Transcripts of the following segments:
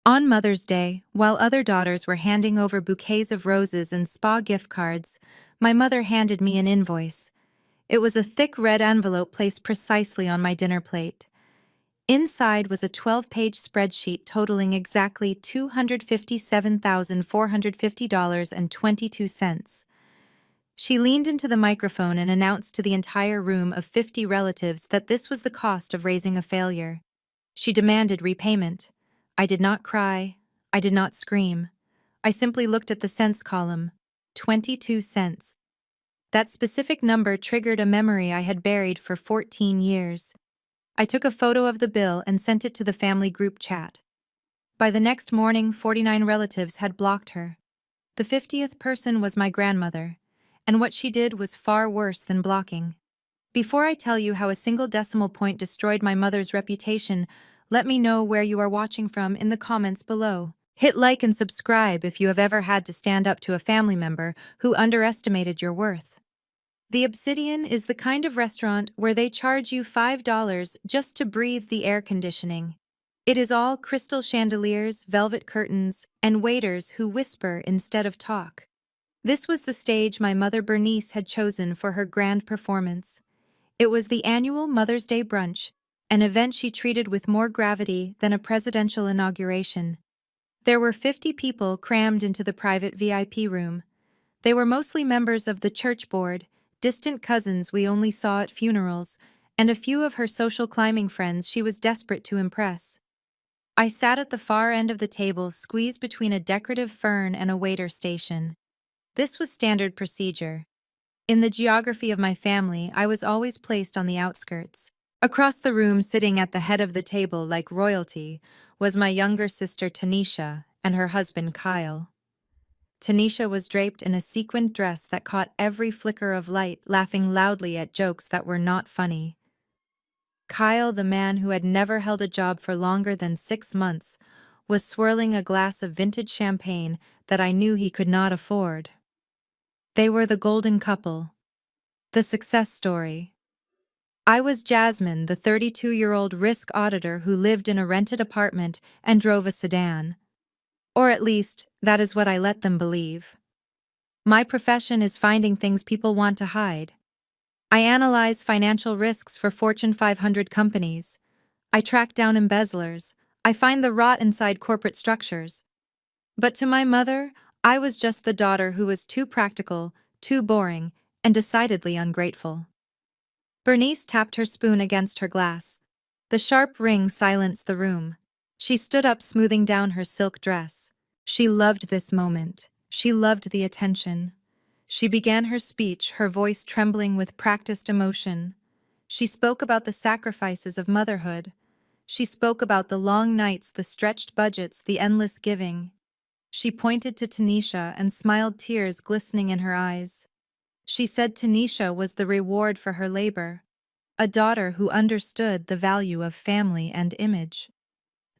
On Mother's Day, while other daughters were handing over bouquets of roses and spa gift cards, my mother handed me an invoice. It was a thick red envelope placed precisely on my dinner plate. Inside was a 12-page spreadsheet totaling exactly $257,450.22. She leaned into the microphone and announced to the entire room of 50 relatives that this was the cost of raising a failure. She demanded repayment. I did not cry. I did not scream. I simply looked at the cents column. 22 cents. That specific number triggered a memory I had buried for 14 years. I took a photo of the bill and sent it to the family group chat. By the next morning, 49 relatives had blocked her. The 50th person was my grandmother, and what she did was far worse than blocking. Before I tell you how a single decimal point destroyed my mother's reputation, let me know where you are watching from in the comments below. Hit like and subscribe if you have ever had to stand up to a family member who underestimated your worth. The Obsidian is the kind of restaurant where they charge you $5 just to breathe the air conditioning. It is all crystal chandeliers, velvet curtains, and waiters who whisper instead of talk. This was the stage my mother Bernice had chosen for her grand performance. It was the annual Mother's Day brunch, an event she treated with more gravity than a presidential inauguration. There were 50 people crammed into the private VIP room. They were mostly members of the church board, distant cousins we only saw at funerals, and a few of her social climbing friends she was desperate to impress. I sat at the far end of the table, squeezed between a decorative fern and a waiter station. This was standard procedure. In the geography of my family, I was always placed on the outskirts. Across the room, sitting at the head of the table like royalty, was my younger sister Tanisha and her husband Kyle. Tanisha was draped in a sequined dress that caught every flicker of light, laughing loudly at jokes that were not funny. Kyle, the man who had never held a job for longer than 6 months, was swirling a glass of vintage champagne that I knew he could not afford. They were the golden couple. The success story. I was Jasmine, the 32-year-old risk auditor who lived in a rented apartment and drove a sedan. Or at least, that is what I let them believe. My profession is finding things people want to hide. I analyze financial risks for Fortune 500 companies. I track down embezzlers. I find the rot inside corporate structures. But to my mother, I was just the daughter who was too practical, too boring, and decidedly ungrateful. Bernice tapped her spoon against her glass. The sharp ring silenced the room. She stood up, smoothing down her silk dress. She loved this moment. She loved the attention. She began her speech, her voice trembling with practiced emotion. She spoke about the sacrifices of motherhood. She spoke about the long nights, the stretched budgets, the endless giving. She pointed to Tanisha and smiled, tears glistening in her eyes. She said Tanisha was the reward for her labor, a daughter who understood the value of family and image.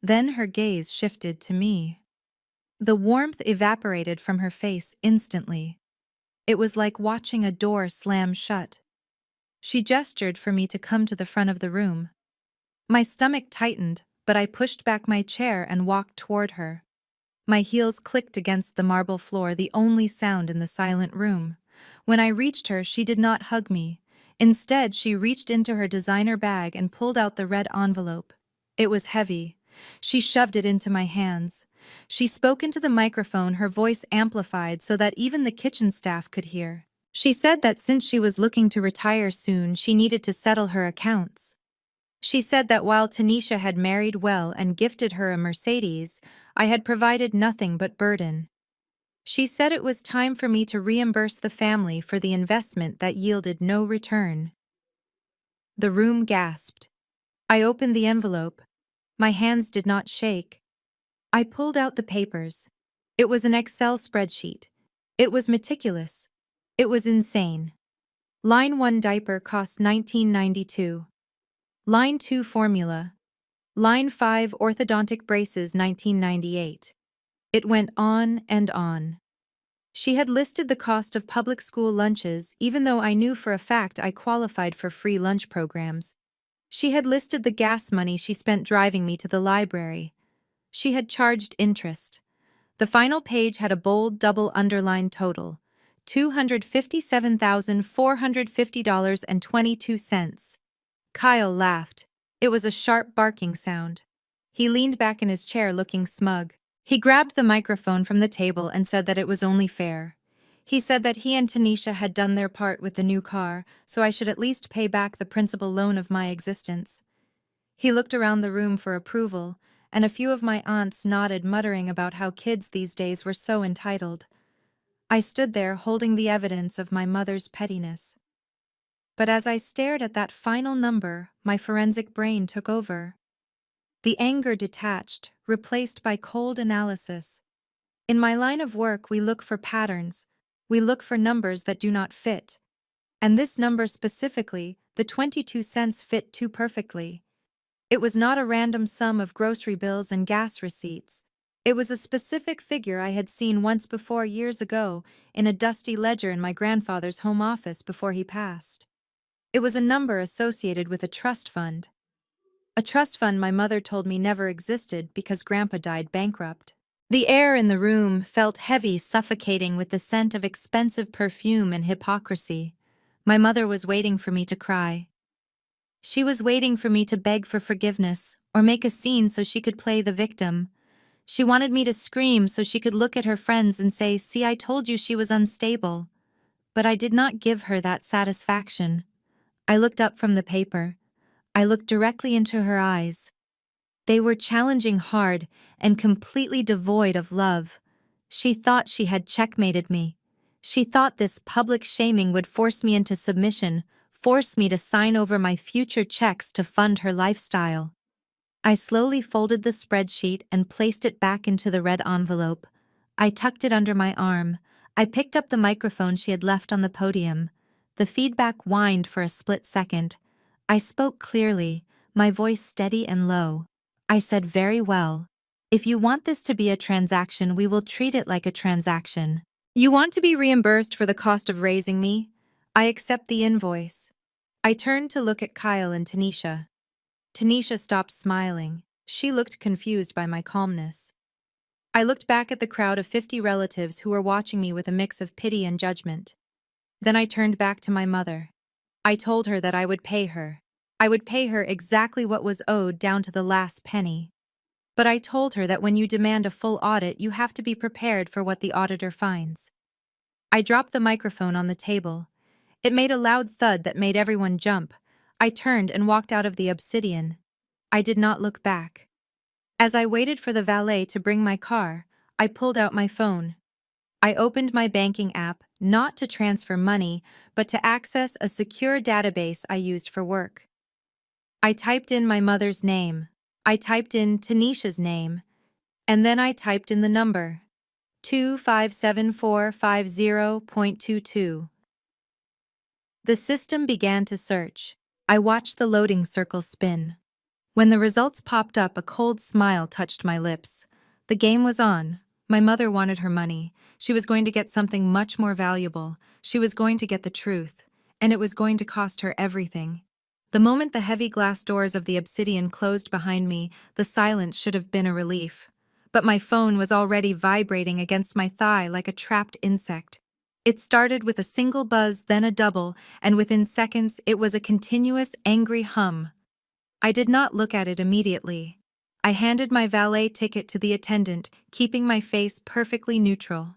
Then her gaze shifted to me. The warmth evaporated from her face instantly. It was like watching a door slam shut. She gestured for me to come to the front of the room. My stomach tightened, but I pushed back my chair and walked toward her. My heels clicked against the marble floor, the only sound in the silent room. When I reached her, she did not hug me. Instead, she reached into her designer bag and pulled out the red envelope. It was heavy. She shoved it into my hands. She spoke into the microphone, her voice amplified so that even the kitchen staff could hear. She said that since she was looking to retire soon, she needed to settle her accounts. She said that while Tanisha had married well and gifted her a Mercedes, I had provided nothing but burden. She said it was time for me to reimburse the family for the investment that yielded no return. The room gasped. I opened the envelope. My hands did not shake. I pulled out the papers. It was an Excel spreadsheet. It was meticulous. It was insane. Line 1 diaper cost $19.92. Line 2 formula. Line 5 orthodontic braces $19.98. It went on and on. She had listed the cost of public school lunches, even though I knew for a fact I qualified for free lunch programs. She had listed the gas money she spent driving me to the library. She had charged interest. The final page had a bold double underlined total, $257,450.22. Kyle laughed. It was a sharp barking sound. He leaned back in his chair looking smug. He grabbed the microphone from the table and said that it was only fair. He said that he and Tanisha had done their part with the new car, so I should at least pay back the principal loan of my existence. He looked around the room for approval, and a few of my aunts nodded, muttering about how kids these days were so entitled. I stood there holding the evidence of my mother's pettiness. But as I stared at that final number, my forensic brain took over. The anger detached, replaced by cold analysis. In my line of work, we look for patterns. We look for numbers that do not fit. And this number specifically, the 22 cents, fit too perfectly. It was not a random sum of grocery bills and gas receipts. It was a specific figure I had seen once before years ago in a dusty ledger in my grandfather's home office before he passed. It was a number associated with a trust fund. A trust fund my mother told me never existed because Grandpa died bankrupt. The air in the room felt heavy, suffocating with the scent of expensive perfume and hypocrisy. My mother was waiting for me to cry. She was waiting for me to beg for forgiveness or make a scene so she could play the victim. She wanted me to scream so she could look at her friends and say, "See, I told you she was unstable." But I did not give her that satisfaction. I looked up from the paper. I looked directly into her eyes. They were challenging, hard, and completely devoid of love. She thought she had checkmated me. She thought this public shaming would force me into submission, force me to sign over my future checks to fund her lifestyle. I slowly folded the spreadsheet and placed it back into the red envelope. I tucked it under my arm. I picked up the microphone she had left on the podium. The feedback whined for a split second. I spoke clearly, my voice steady and low. I said, "Very well. If you want this to be a transaction, we will treat it like a transaction. You want to be reimbursed for the cost of raising me? I accept the invoice." I turned to look at Kyle and Tanisha. Tanisha stopped smiling. She looked confused by my calmness. I looked back at the crowd of 50 relatives who were watching me with a mix of pity and judgment. Then I turned back to my mother. I told her that I would pay her. I would pay her exactly what was owed, down to the last penny. But I told her that when you demand a full audit, you have to be prepared for what the auditor finds. I dropped the microphone on the table. It made a loud thud that made everyone jump. I turned and walked out of the Obsidian. I did not look back. As I waited for the valet to bring my car, I pulled out my phone. I opened my banking app, not to transfer money, but to access a secure database I used for work. I typed in my mother's name. I typed in Tanisha's name. And then I typed in the number, 257450.22. The system began to search. I watched the loading circle spin. When the results popped up, a cold smile touched my lips. The game was on. My mother wanted her money. She was going to get something much more valuable. She was going to get the truth. And it was going to cost her everything. The moment the heavy glass doors of the Obsidian closed behind me, the silence should have been a relief. But my phone was already vibrating against my thigh like a trapped insect. It started with a single buzz, then a double, and within seconds it was a continuous, angry hum. I did not look at it immediately. I handed my valet ticket to the attendant, keeping my face perfectly neutral.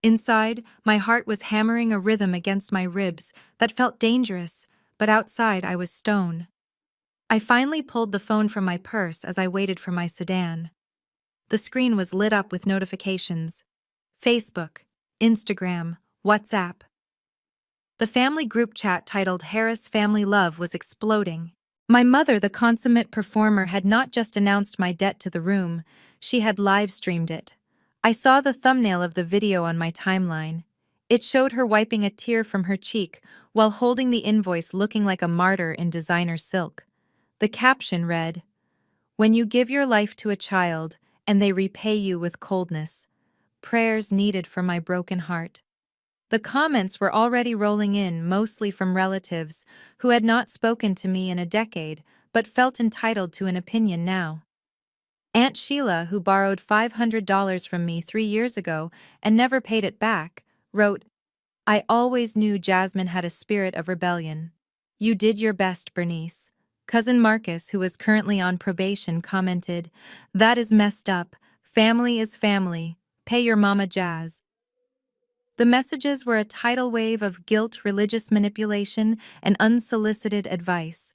Inside, my heart was hammering a rhythm against my ribs that felt dangerous, but outside I was stone. I finally pulled the phone from my purse as I waited for my sedan. The screen was lit up with notifications. Facebook, Instagram, WhatsApp. The family group chat titled Harris Family Love was exploding. My mother, the consummate performer, had not just announced my debt to the room, she had live-streamed it. I saw the thumbnail of the video on my timeline. It showed her wiping a tear from her cheek while holding the invoice, looking like a martyr in designer silk. The caption read, "When you give your life to a child and they repay you with coldness, prayers needed for my broken heart." The comments were already rolling in, mostly from relatives who had not spoken to me in a decade but felt entitled to an opinion now. Aunt Sheila, who borrowed $500 from me 3 years ago and never paid it back, wrote, "I always knew Jasmine had a spirit of rebellion. You did your best, Bernice." Cousin Marcus, who was currently on probation, commented, "That is messed up. Family is family. Pay your mama Jazz." The messages were a tidal wave of guilt, religious manipulation, and unsolicited advice.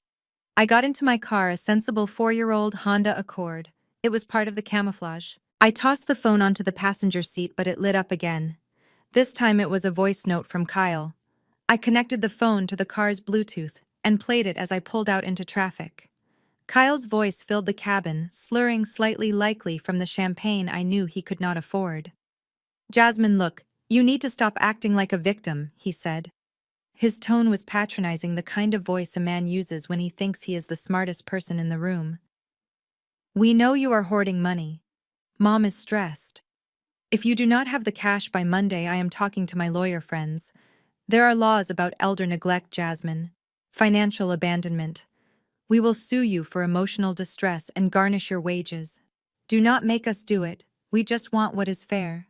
I got into my car, a sensible 4-year-old Honda Accord. It was part of the camouflage. I tossed the phone onto the passenger seat, but it lit up again. This time it was a voice note from Kyle. I connected the phone to the car's Bluetooth and played it as I pulled out into traffic. Kyle's voice filled the cabin, slurring slightly, likely from the champagne I knew he could not afford. "Jasmine, look, you need to stop acting like a victim," he said. His tone was patronizing, the kind of voice a man uses when he thinks he is the smartest person in the room. "We know you are hoarding money. Mom is stressed. If you do not have the cash by Monday, I am talking to my lawyer friends. There are laws about elder neglect, Jasmine. Financial abandonment. We will sue you for emotional distress and garnish your wages. Do not make us do it. We just want what is fair."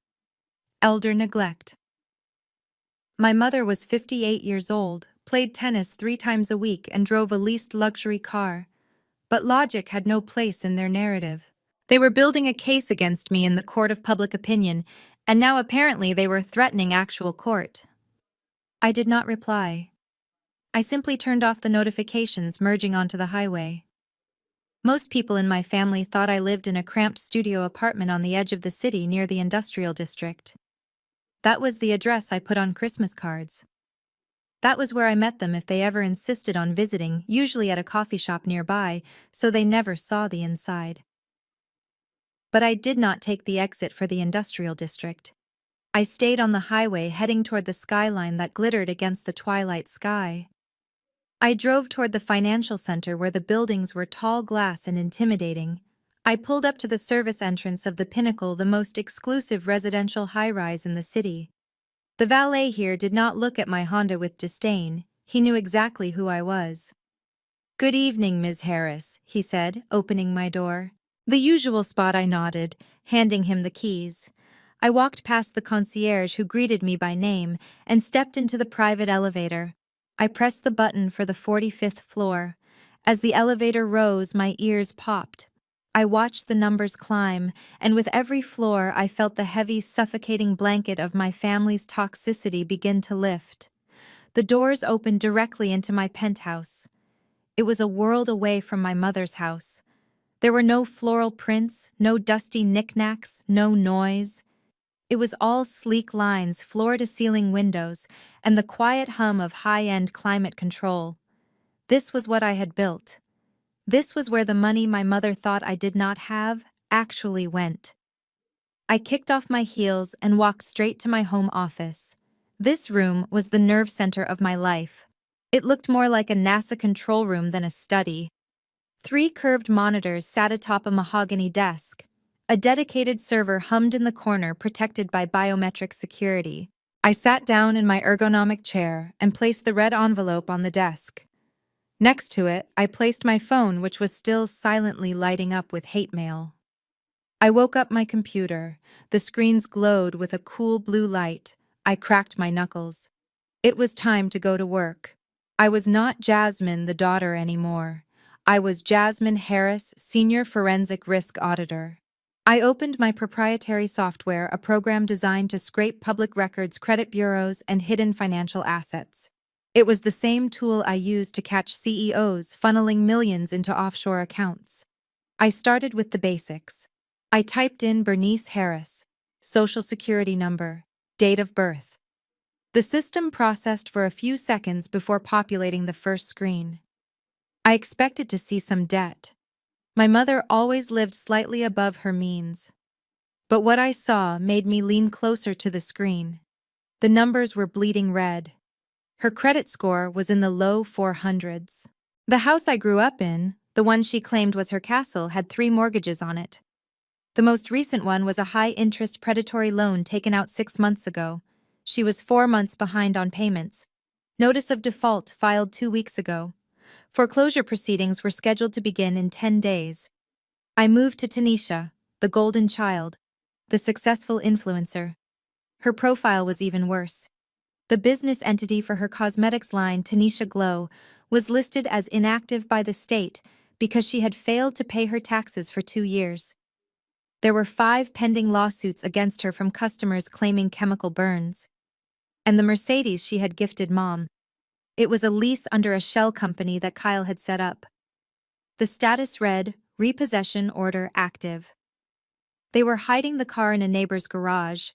Elder neglect. My mother was 58 years old, played tennis 3 times a week, and drove a leased luxury car. But logic had no place in their narrative. They were building a case against me in the court of public opinion, and now apparently they were threatening actual court. I did not reply. I simply turned off the notifications, merging onto the highway. Most people in my family thought I lived in a cramped studio apartment on the edge of the city near the industrial district. That was the address I put on Christmas cards. That was where I met them if they ever insisted on visiting, usually at a coffee shop nearby, so they never saw the inside. But I did not take the exit for the industrial district. I stayed on the highway, heading toward the skyline that glittered against the twilight sky. I drove toward the financial center where the buildings were tall glass and intimidating. I pulled up to the service entrance of the Pinnacle, the most exclusive residential high-rise in the city. The valet here did not look at my Honda with disdain. He knew exactly who I was. "Good evening, Ms. Harris," he said, opening my door. The usual spot, I nodded, handing him the keys. I walked past the concierge, who greeted me by name, and stepped into the private elevator. I pressed the button for the 45th floor. As the elevator rose, my ears popped. I watched the numbers climb, and with every floor I felt the heavy, suffocating blanket of my family's toxicity begin to lift. The doors opened directly into my penthouse. It was a world away from my mother's house. There were no floral prints, no dusty knickknacks, no noise. It was all sleek lines, floor-to-ceiling windows, and the quiet hum of high-end climate control. This was what I had built. This was where the money my mother thought I did not have actually went. I kicked off my heels and walked straight to my home office. This room was the nerve center of my life. It looked more like a NASA control room than a study. 3 curved monitors sat atop a mahogany desk. A dedicated server hummed in the corner, protected by biometric security. I sat down in my ergonomic chair and placed the red envelope on the desk. Next to it, I placed my phone, which was still silently lighting up with hate mail. I woke up my computer. The screens glowed with a cool blue light. I cracked my knuckles. It was time to go to work. I was not Jasmine, the daughter, anymore. I was Jasmine Harris, Senior Forensic Risk Auditor. I opened my proprietary software, a program designed to scrape public records, credit bureaus, and hidden financial assets. It was the same tool I used to catch CEOs funneling millions into offshore accounts. I started with the basics. I typed in Bernice Harris, social security number, date of birth. The system processed for a few seconds before populating the first screen. I expected to see some debt. My mother always lived slightly above her means. But what I saw made me lean closer to the screen. The numbers were bleeding red. Her credit score was in the low 400s. The house I grew up in, the one she claimed was her castle, had 3 mortgages on it. The most recent one was a high-interest predatory loan taken out 6 months ago. She was 4 months behind on payments. Notice of default filed 2 weeks ago. Foreclosure proceedings were scheduled to begin in 10 days. I moved to Tanisha, the golden child, the successful influencer. Her profile was even worse. The business entity for her cosmetics line, Tanisha Glow, was listed as inactive by the state because she had failed to pay her taxes for 2 years. There were 5 pending lawsuits against her from customers claiming chemical burns. And the Mercedes she had gifted Mom. It was a lease under a shell company that Kyle had set up. The status read, repossession order active. They were hiding the car in a neighbor's garage.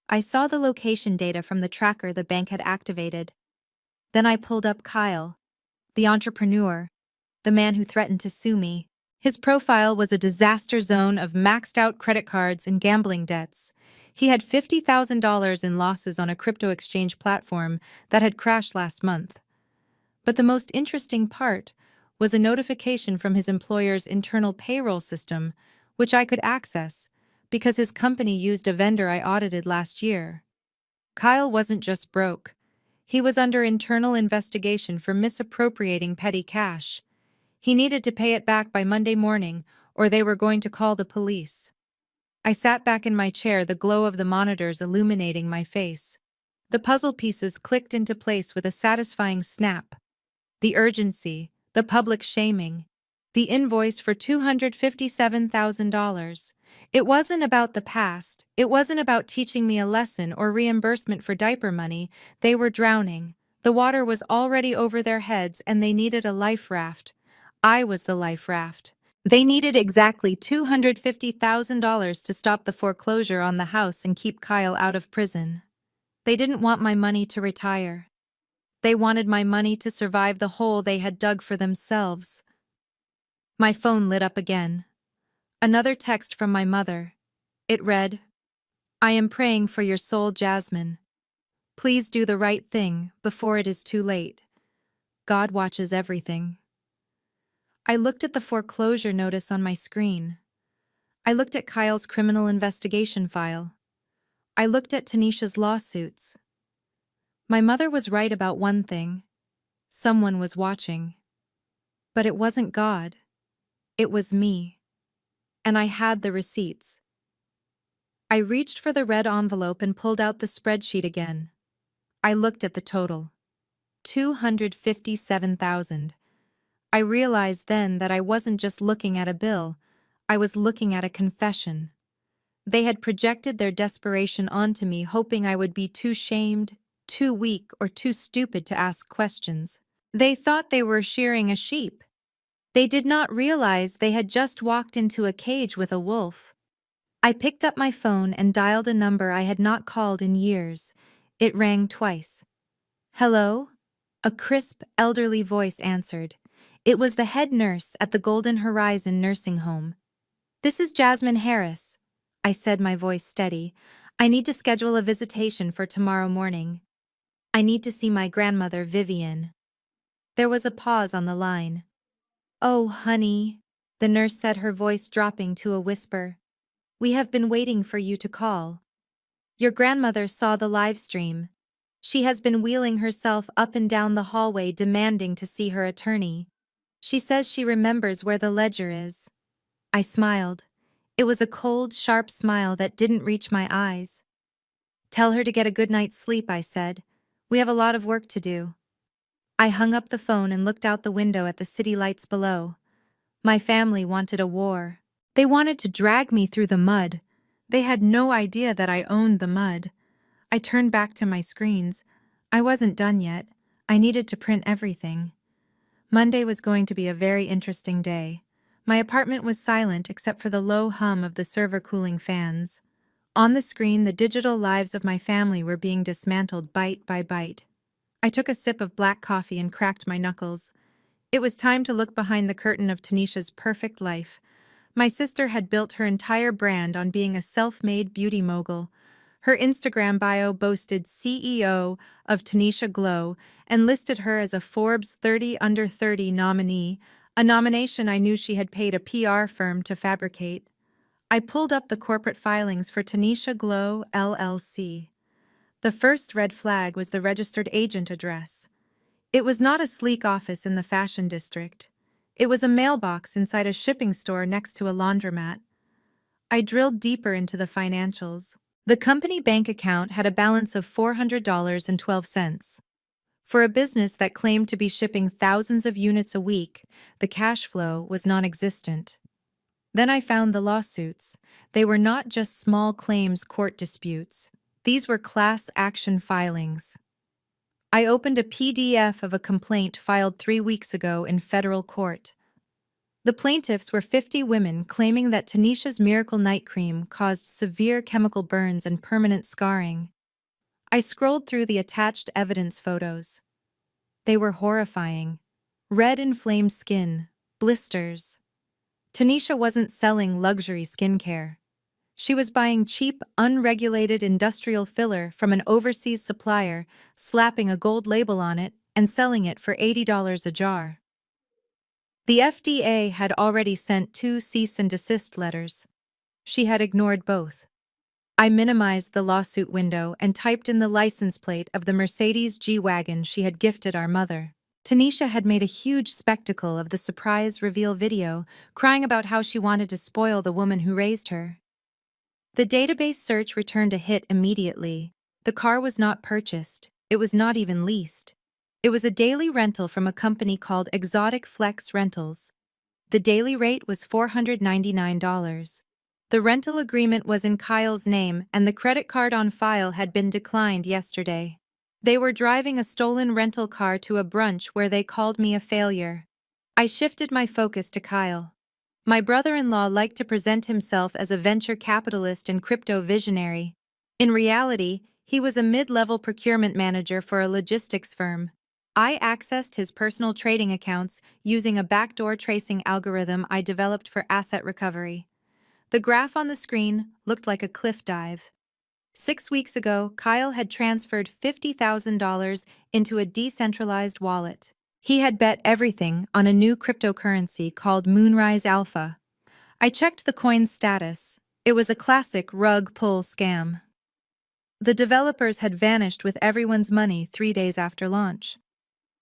I saw the location data from the tracker the bank had activated. Then I pulled up Kyle, the entrepreneur, the man who threatened to sue me. His profile was a disaster zone of maxed out credit cards and gambling debts. He had $50,000 in losses on a crypto exchange platform that had crashed last month. But the most interesting part was a notification from his employer's internal payroll system, which I could access because his company used a vendor I audited last year. Kyle wasn't just broke. He was under internal investigation for misappropriating petty cash. He needed to pay it back by Monday morning, or they were going to call the police. I sat back in my chair, the glow of the monitors illuminating my face. The puzzle pieces clicked into place with a satisfying snap. The urgency, the public shaming, the invoice for $257,000. It wasn't about the past, it wasn't about teaching me a lesson or reimbursement for diaper money. They were drowning. The water was already over their heads and they needed a life raft. I was the life raft. They needed exactly $250,000 to stop the foreclosure on the house and keep Kyle out of prison. They didn't want my money to retire. They wanted my money to survive the hole they had dug for themselves. My phone lit up again. Another text from my mother. It read, I am praying for your soul, Jasmine. Please do the right thing before it is too late. God watches everything. I looked at the foreclosure notice on my screen. I looked at Kyle's criminal investigation file. I looked at Tanisha's lawsuits. My mother was right about one thing. Someone was watching. But it wasn't God. It was me. And I had the receipts. I reached for the red envelope and pulled out the spreadsheet again. I looked at the total. $257,000. I realized then that I wasn't just looking at a bill, I was looking at a confession. They had projected their desperation onto me, hoping I would be too shamed, too weak, or too stupid to ask questions. They thought they were shearing a sheep. They did not realize they had just walked into a cage with a wolf. I picked up my phone and dialed a number I had not called in years. It rang twice. Hello? A crisp, elderly voice answered. It was the head nurse at the Golden Horizon nursing home. This is Jasmine Harris, I said, my voice steady. I need to schedule a visitation for tomorrow morning. I need to see my grandmother, Vivian. There was a pause on the line. Oh, honey, the nurse said, her voice dropping to a whisper. We have been waiting for you to call. Your grandmother saw the live stream. She has been wheeling herself up and down the hallway demanding to see her attorney. She says she remembers where the ledger is. I smiled. It was a cold, sharp smile that didn't reach my eyes. Tell her to get a good night's sleep, I said. We have a lot of work to do. I hung up the phone and looked out the window at the city lights below. My family wanted a war. They wanted to drag me through the mud. They had no idea that I owned the mud. I turned back to my screens. I wasn't done yet. I needed to print everything. Monday was going to be a very interesting day. My apartment was silent except for the low hum of the server cooling fans. On the screen, the digital lives of my family were being dismantled bite by bite. I took a sip of black coffee and cracked my knuckles. It was time to look behind the curtain of Tanisha's perfect life. My sister had built her entire brand on being a self-made beauty mogul. Her Instagram bio boasted CEO of Tanisha Glow and listed her as a Forbes 30 Under 30 nominee, a nomination I knew she had paid a PR firm to fabricate. I pulled up the corporate filings for Tanisha Glow, LLC. The first red flag was the registered agent address. It was not a sleek office in the fashion district. It was a mailbox inside a shipping store next to a laundromat. I drilled deeper into the financials. The company bank account had a balance of $400.12. For a business that claimed to be shipping thousands of units a week, the cash flow was non-existent. Then I found the lawsuits. They were not just small claims court disputes. These were class action filings. I opened a PDF of a complaint filed 3 weeks ago in federal court. The plaintiffs were 50 women claiming that Tanisha's Miracle Night Cream caused severe chemical burns and permanent scarring. I scrolled through the attached evidence photos. They were horrifying. Red inflamed skin, blisters. Tanisha wasn't selling luxury skincare. She was buying cheap, unregulated industrial filler from an overseas supplier, slapping a gold label on it, and selling it for $80 a jar. The FDA had already sent 2 cease and desist letters. She had ignored both. I minimized the lawsuit window and typed in the license plate of the Mercedes G-Wagon she had gifted our mother. Tanisha had made a huge spectacle of the surprise reveal video, crying about how she wanted to spoil the woman who raised her. The database search returned a hit immediately. The car was not purchased. It was not even leased. It was a daily rental from a company called Exotic Flex Rentals. The daily rate was $499. The rental agreement was in Kyle's name, and the credit card on file had been declined yesterday. They were driving a stolen rental car to a brunch where they called me a failure. I shifted my focus to Kyle. My brother-in-law liked to present himself as a venture capitalist and crypto visionary. In reality, he was a mid-level procurement manager for a logistics firm. I accessed his personal trading accounts using a backdoor tracing algorithm I developed for asset recovery. The graph on the screen looked like a cliff dive. 6 weeks ago, Kyle had transferred $50,000 into a decentralized wallet. He had bet everything on a new cryptocurrency called Moonrise Alpha. I checked the coin's status. It was a classic rug pull scam. The developers had vanished with everyone's money 3 days after launch.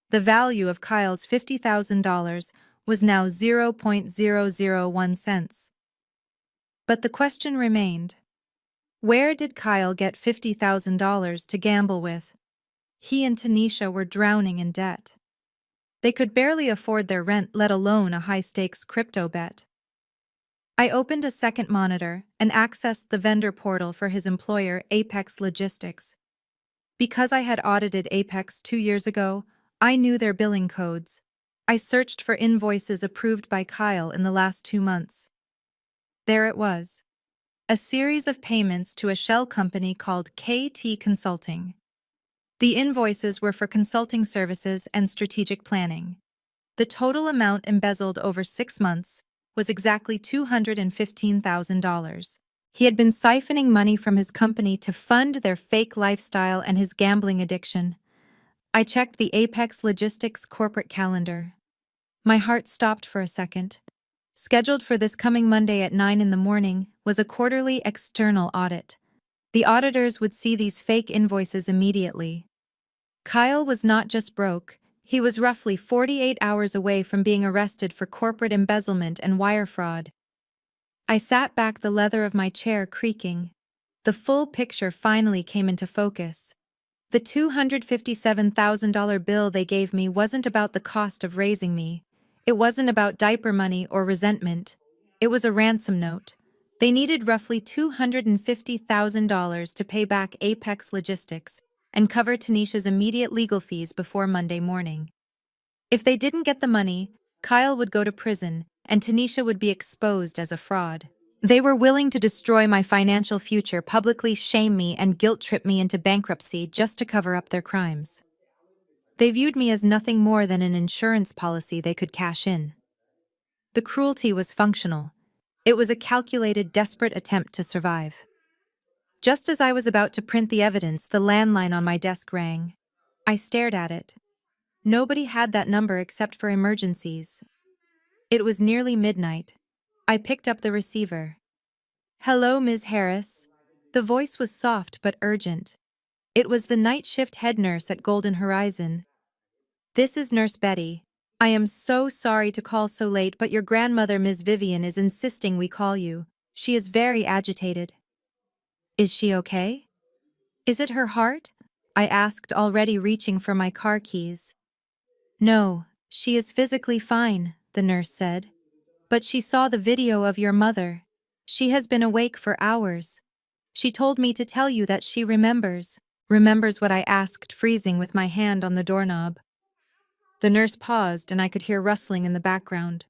The value of Kyle's $50,000 was now 0.001 cents. But the question remained. Where did Kyle get $50,000 to gamble with? He and Tanisha were drowning in debt. They could barely afford their rent, let alone a high-stakes crypto bet. I opened a second monitor and accessed the vendor portal for his employer, Apex Logistics. Because I had audited Apex 2 years ago, I knew their billing codes. I searched for invoices approved by Kyle in the last 2 months. There it was. A series of payments to a shell company called KT Consulting. The invoices were for consulting services and strategic planning. The total amount embezzled over 6 months was exactly $215,000. He had been siphoning money from his company to fund their fake lifestyle and his gambling addiction. I checked the Apex Logistics corporate calendar. My heart stopped for a second. Scheduled for this coming Monday at 9 in the morning was a quarterly external audit. The auditors would see these fake invoices immediately. Kyle was not just broke, he was roughly 48 hours away from being arrested for corporate embezzlement and wire fraud. I sat back, the leather of my chair creaking. The full picture finally came into focus. The $257,000 bill they gave me wasn't about the cost of raising me. It wasn't about diaper money or resentment. It was a ransom note. They needed roughly $250,000 to pay back Apex Logistics and cover Tanisha's immediate legal fees before Monday morning. If they didn't get the money, Kyle would go to prison and Tanisha would be exposed as a fraud. They were willing to destroy my financial future, publicly shame me, and guilt-trip me into bankruptcy just to cover up their crimes. They viewed me as nothing more than an insurance policy they could cash in. The cruelty was functional. It was a calculated, desperate attempt to survive. Just as I was about to print the evidence, the landline on my desk rang. I stared at it. Nobody had that number except for emergencies. It was nearly midnight. I picked up the receiver. "Hello, Ms. Harris." The voice was soft but urgent. It was the night shift head nurse at Golden Horizon. "This is Nurse Betty. I am so sorry to call so late, but your grandmother, Miss Vivian, is insisting we call you. She is very agitated. Is she okay? Is it her heart? I asked, already reaching for my car keys. No, she is physically fine, the nurse said. But she saw the video of your mother. She has been awake for hours. She told me to tell you that she remembers. Remembers what I asked, freezing with my hand on the doorknob. The nurse paused and I could hear rustling in the background.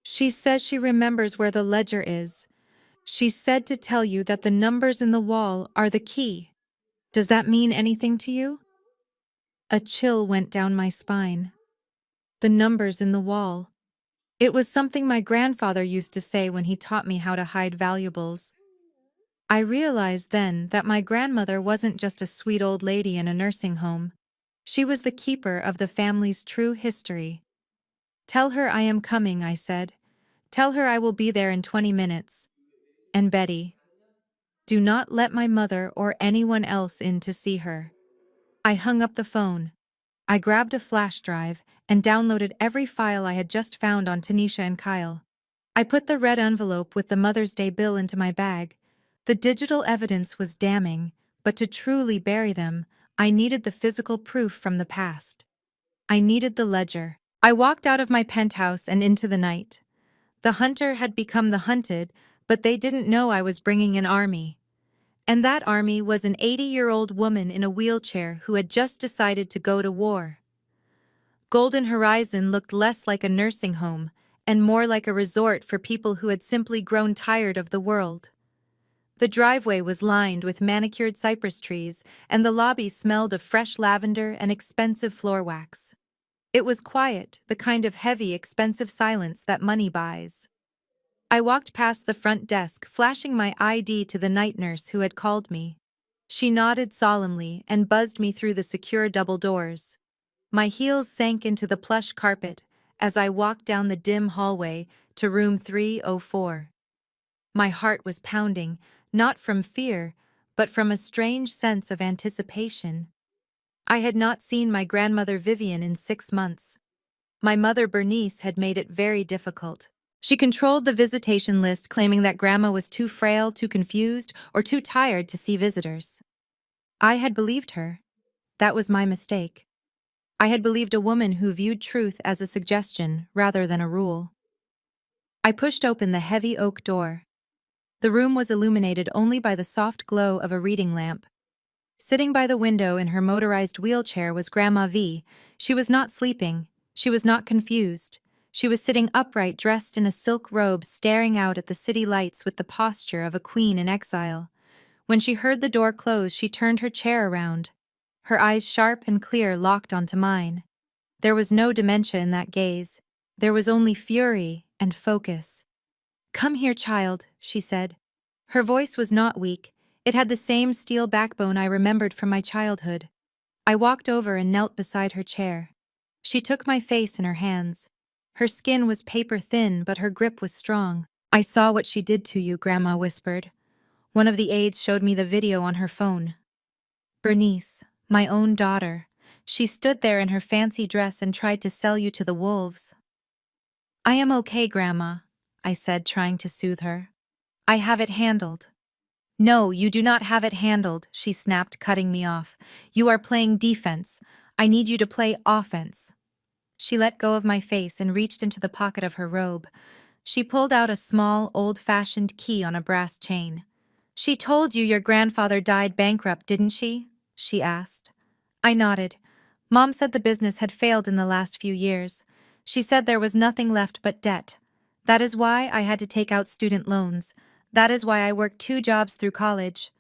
She says she remembers where the ledger is. She said to tell you that the numbers in the wall are the key. Does that mean anything to you? A chill went down my spine. The numbers in the wall. It was something my grandfather used to say when he taught me how to hide valuables. I realized then that my grandmother wasn't just a sweet old lady in a nursing home. She was the keeper of the family's true history. Tell her I am coming, I said. Tell her I will be there in 20 minutes. And Betty, do not let my mother or anyone else in to see her. I hung up the phone. I grabbed a flash drive and downloaded every file I had just found on Tanisha and Kyle. I put the red envelope with the Mother's Day bill into my bag. The digital evidence was damning, but to truly bury them, I needed the physical proof from the past. I needed the ledger. I walked out of my penthouse and into the night. The hunter had become the hunted, but they didn't know I was bringing an army. And that army was an 80-year-old woman in a wheelchair who had just decided to go to war. Golden Horizon looked less like a nursing home and more like a resort for people who had simply grown tired of the world. The driveway was lined with manicured cypress trees, and the lobby smelled of fresh lavender and expensive floor wax. It was quiet, the kind of heavy, expensive silence that money buys. I walked past the front desk, flashing my ID to the night nurse who had called me. She nodded solemnly and buzzed me through the secure double doors. My heels sank into the plush carpet as I walked down the dim hallway to room 304. My heart was pounding, not from fear, but from a strange sense of anticipation. I had not seen my grandmother Vivian in 6 months. My mother Bernice had made it very difficult. She controlled the visitation list, claiming that Grandma was too frail, too confused, or too tired to see visitors. I had believed her. That was my mistake. I had believed a woman who viewed truth as a suggestion rather than a rule. I pushed open the heavy oak door. The room was illuminated only by the soft glow of a reading lamp. Sitting by the window in her motorized wheelchair was Grandma V. She was not sleeping. She was not confused. She was sitting upright, dressed in a silk robe, staring out at the city lights with the posture of a queen in exile. When she heard the door close, she turned her chair around. Her eyes, sharp and clear, locked onto mine. There was no dementia in that gaze. There was only fury and focus. "Come here, child," she said. Her voice was not weak. It had the same steel backbone I remembered from my childhood. I walked over and knelt beside her chair. She took my face in her hands. Her skin was paper thin, but her grip was strong. "I saw what she did to you," Grandma whispered. One of the aides showed me the video on her phone. "Bernice, my own daughter. She stood there in her fancy dress and tried to sell you to the wolves." "I am okay, Grandma," I said, trying to soothe her. "I have it handled." "No, you do not have it handled," she snapped, cutting me off. "You are playing defense. I need you to play offense." She let go of my face and reached into the pocket of her robe. She pulled out a small, old-fashioned key on a brass chain. "She told you your grandfather died bankrupt, didn't she?" she asked. I nodded. Mom said the business had failed in the last few years. She said there was nothing left but debt. That is why I had to take out student loans. That is why I worked 2 jobs through college.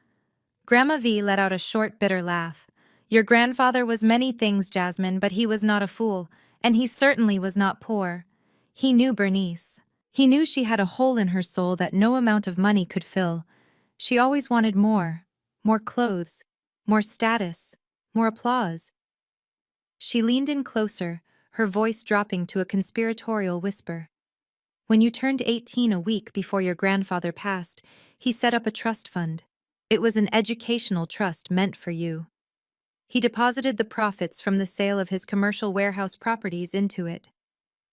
Grandma V let out a short, bitter laugh. "Your grandfather was many things, Jasmine, but he was not a fool, and he certainly was not poor. He knew Bernice. He knew she had a hole in her soul that no amount of money could fill. She always wanted more. More clothes. More status. More applause." She leaned in closer, her voice dropping to a conspiratorial whisper. "When you turned 18 a week before your grandfather passed, he set up a trust fund. It was an educational trust meant for you. He deposited the profits from the sale of his commercial warehouse properties into it.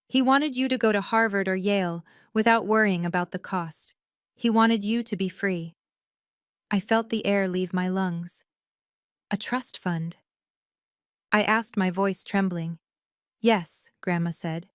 He wanted you to go to Harvard or Yale without worrying about the cost. He wanted you to be free. I felt the air leave my lungs. A trust fund? I asked, my voice trembling. Yes, Grandma said.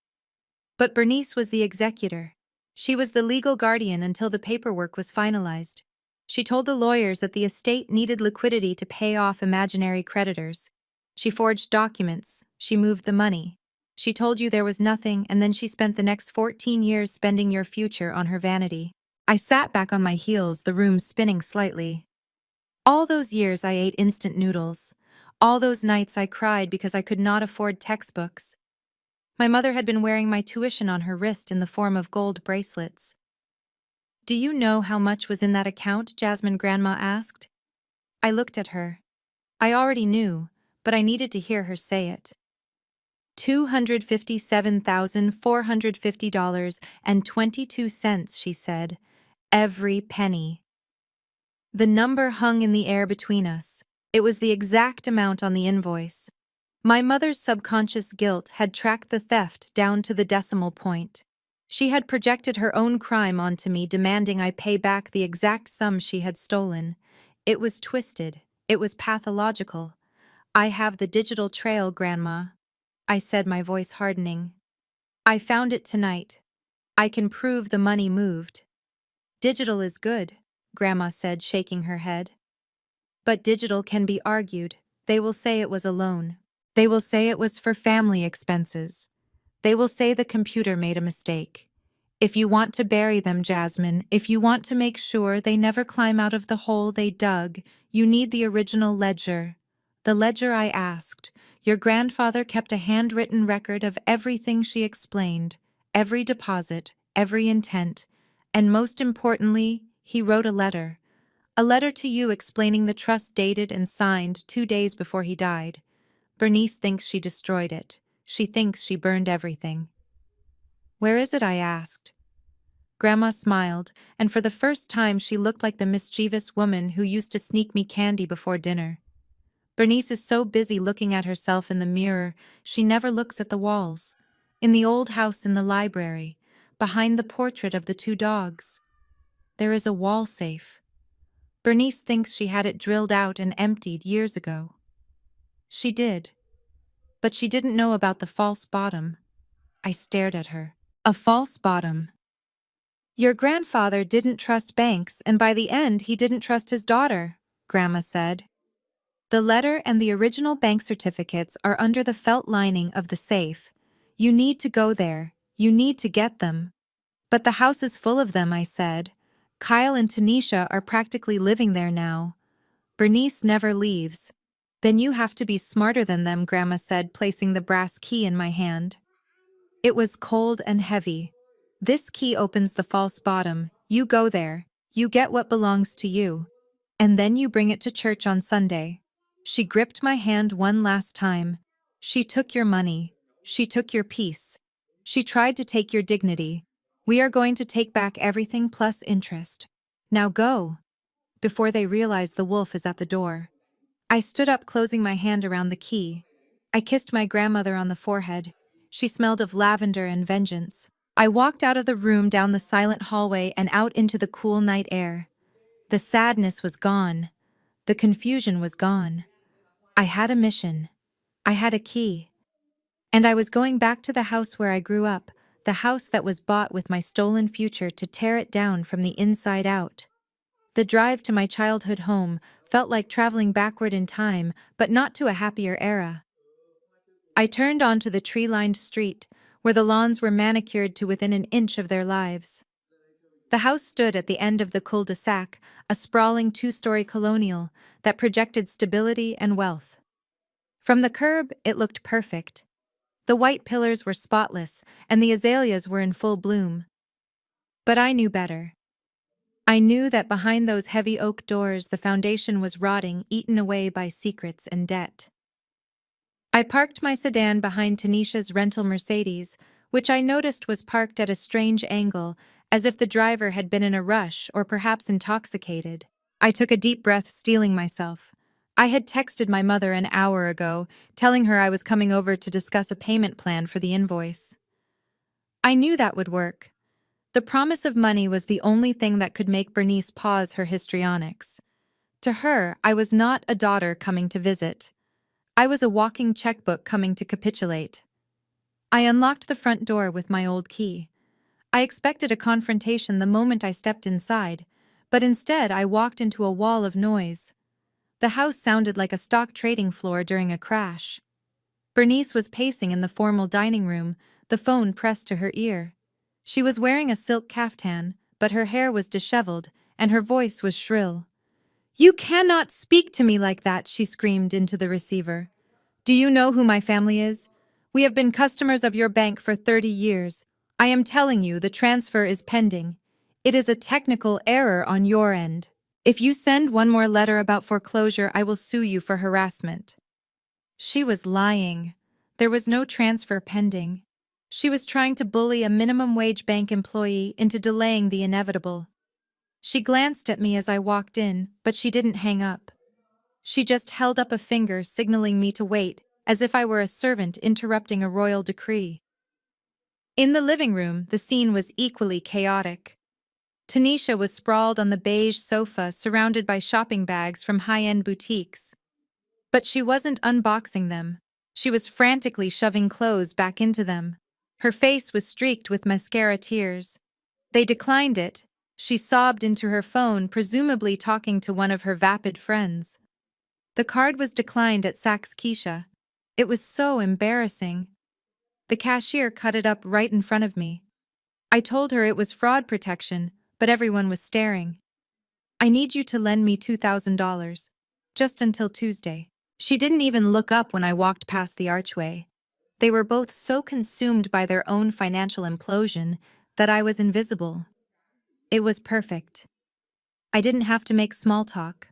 But Bernice was the executor. She was the legal guardian until the paperwork was finalized. She told the lawyers that the estate needed liquidity to pay off imaginary creditors. She forged documents. She moved the money. She told you there was nothing, and then she spent the next 14 years spending your future on her vanity. I sat back on my heels, the room spinning slightly. All those years I ate instant noodles. All those nights I cried because I could not afford textbooks. My mother had been wearing my tuition on her wrist in the form of gold bracelets. Do you know how much was in that account? Jasmine Grandma asked. I looked at her. I already knew, but I needed to hear her say it. $257,450.22, she said. Every penny. The number hung in the air between us. It was the exact amount on the invoice. My mother's subconscious guilt had tracked the theft down to the decimal point. She had projected her own crime onto me, demanding I pay back the exact sum she had stolen. It was twisted. It was pathological. I have the digital trail, Grandma, I said, my voice hardening. I found it tonight. I can prove the money moved. Digital is good, Grandma said, shaking her head. But digital can be argued. They will say it was a loan. They will say it was for family expenses. They will say the computer made a mistake. If you want to bury them, Jasmine, if you want to make sure they never climb out of the hole they dug, you need the original ledger. The ledger I asked. Your grandfather kept a handwritten record of everything she explained, every deposit, every intent, and most importantly, he wrote a letter. A letter to you explaining the trust, dated and signed 2 days before he died. Bernice thinks she destroyed it. She thinks she burned everything. Where is it? I asked. Grandma smiled, and for the first time she looked like the mischievous woman who used to sneak me candy before dinner. Bernice is so busy looking at herself in the mirror, she never looks at the walls. In the old house in the library, behind the portrait of the 2 dogs, there is a wall safe. Bernice thinks she had it drilled out and emptied years ago. She did. But she didn't know about the false bottom. I stared at her. A false bottom. Your grandfather didn't trust banks, and by the end he didn't trust his daughter, Grandma said. The letter and the original bank certificates are under the felt lining of the safe. You need to go there. You need to get them. But the house is full of them, I said. Kyle and Tanisha are practically living there now. Bernice never leaves. Then you have to be smarter than them, Grandma said, placing the brass key in my hand. It was cold and heavy. This key opens the false bottom. You go there. You get what belongs to you. And then you bring it to church on Sunday. She gripped my hand one last time. She took your money. She took your peace. She tried to take your dignity. We are going to take back everything plus interest. Now go, before they realize the wolf is at the door. I stood up, closing my hand around the key. I kissed my grandmother on the forehead. She smelled of lavender and vengeance. I walked out of the room, down the silent hallway, and out into the cool night air. The sadness was gone. The confusion was gone. I had a mission. I had a key. And I was going back to the house where I grew up, the house that was bought with my stolen future, to tear it down from the inside out. The drive to my childhood home felt like traveling backward in time, but not to a happier era. I turned onto the tree-lined street, where the lawns were manicured to within an inch of their lives. The house stood at the end of the cul-de-sac, a sprawling 2-story colonial that projected stability and wealth. From the curb, it looked perfect. The white pillars were spotless, and the azaleas were in full bloom. But I knew better. I knew that behind those heavy oak doors the foundation was rotting, eaten away by secrets and debt. I parked my sedan behind Tanisha's rental Mercedes, which I noticed was parked at a strange angle, as if the driver had been in a rush or perhaps intoxicated. I took a deep breath, steeling myself. I had texted my mother an hour ago, telling her I was coming over to discuss a payment plan for the invoice. I knew that would work. The promise of money was the only thing that could make Bernice pause her histrionics. To her, I was not a daughter coming to visit. I was a walking checkbook coming to capitulate. I unlocked the front door with my old key. I expected a confrontation the moment I stepped inside, but instead I walked into a wall of noise. The house sounded like a stock trading floor during a crash. Bernice was pacing in the formal dining room, the phone pressed to her ear. She was wearing a silk caftan, but her hair was disheveled, and her voice was shrill. "You cannot speak to me like that," she screamed into the receiver. "Do you know who my family is? We have been customers of your bank for 30 years. I am telling you, the transfer is pending. It is a technical error on your end. If you send one more letter about foreclosure, I will sue you for harassment." She was lying. There was no transfer pending. She was trying to bully a minimum wage bank employee into delaying the inevitable. She glanced at me as I walked in, but she didn't hang up. She just held up a finger signaling me to wait, as if I were a servant interrupting a royal decree. In the living room, the scene was equally chaotic. Tanisha was sprawled on the beige sofa surrounded by shopping bags from high-end boutiques. But she wasn't unboxing them. She was frantically shoving clothes back into them. Her face was streaked with mascara tears. They declined it. She sobbed into her phone, presumably talking to one of her vapid friends. The card was declined at Saks Keisha. It was so embarrassing. The cashier cut it up right in front of me. I told her it was fraud protection, but everyone was staring. "I need you to lend me $2,000. Just until Tuesday." She didn't even look up when I walked past the archway. They were both so consumed by their own financial implosion that I was invisible. It was perfect. I didn't have to make small talk.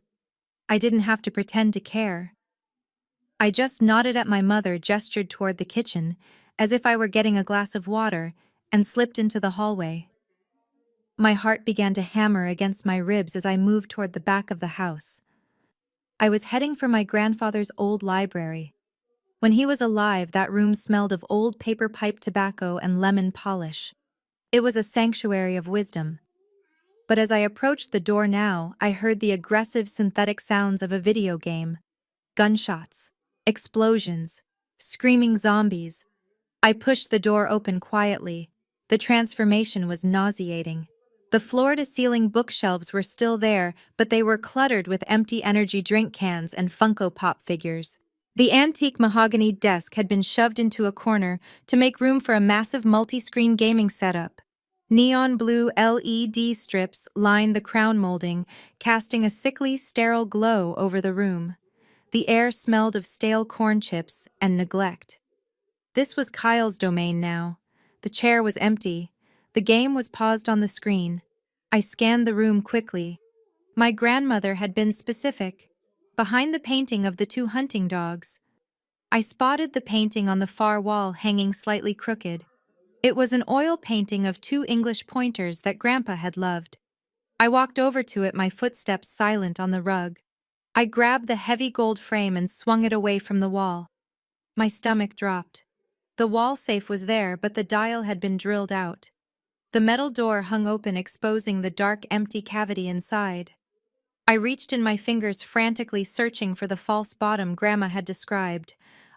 I didn't have to pretend to care. I just nodded at my mother, gestured toward the kitchen, as if I were getting a glass of water, and slipped into the hallway. My heart began to hammer against my ribs as I moved toward the back of the house. I was heading for my grandfather's old library. When he was alive, that room smelled of old paper pipe tobacco and lemon polish. It was a sanctuary of wisdom. But as I approached the door now, I heard the aggressive synthetic sounds of a video game. Gunshots, explosions, screaming zombies. I pushed the door open quietly. The transformation was nauseating. The floor-to-ceiling bookshelves were still there, but they were cluttered with empty energy drink cans and Funko Pop figures. The antique mahogany desk had been shoved into a corner to make room for a massive multi-screen gaming setup. Neon blue LED strips lined the crown molding, casting a sickly, sterile glow over the room. The air smelled of stale corn chips and neglect. This was Kyle's domain now. The chair was empty. The game was paused on the screen. I scanned the room quickly. My grandmother had been specific. Behind the painting of the two hunting dogs. I spotted the painting on the far wall hanging slightly crooked. It was an oil painting of two English pointers that Grandpa had loved. I walked over to it, my footsteps silent on the rug. I grabbed the heavy gold frame and swung it away from the wall. My stomach dropped. The wall safe was there, but the dial had been drilled out. The metal door hung open, exposing the dark, empty cavity inside. I reached in my fingers, frantically searching for the false bottom Grandma had described.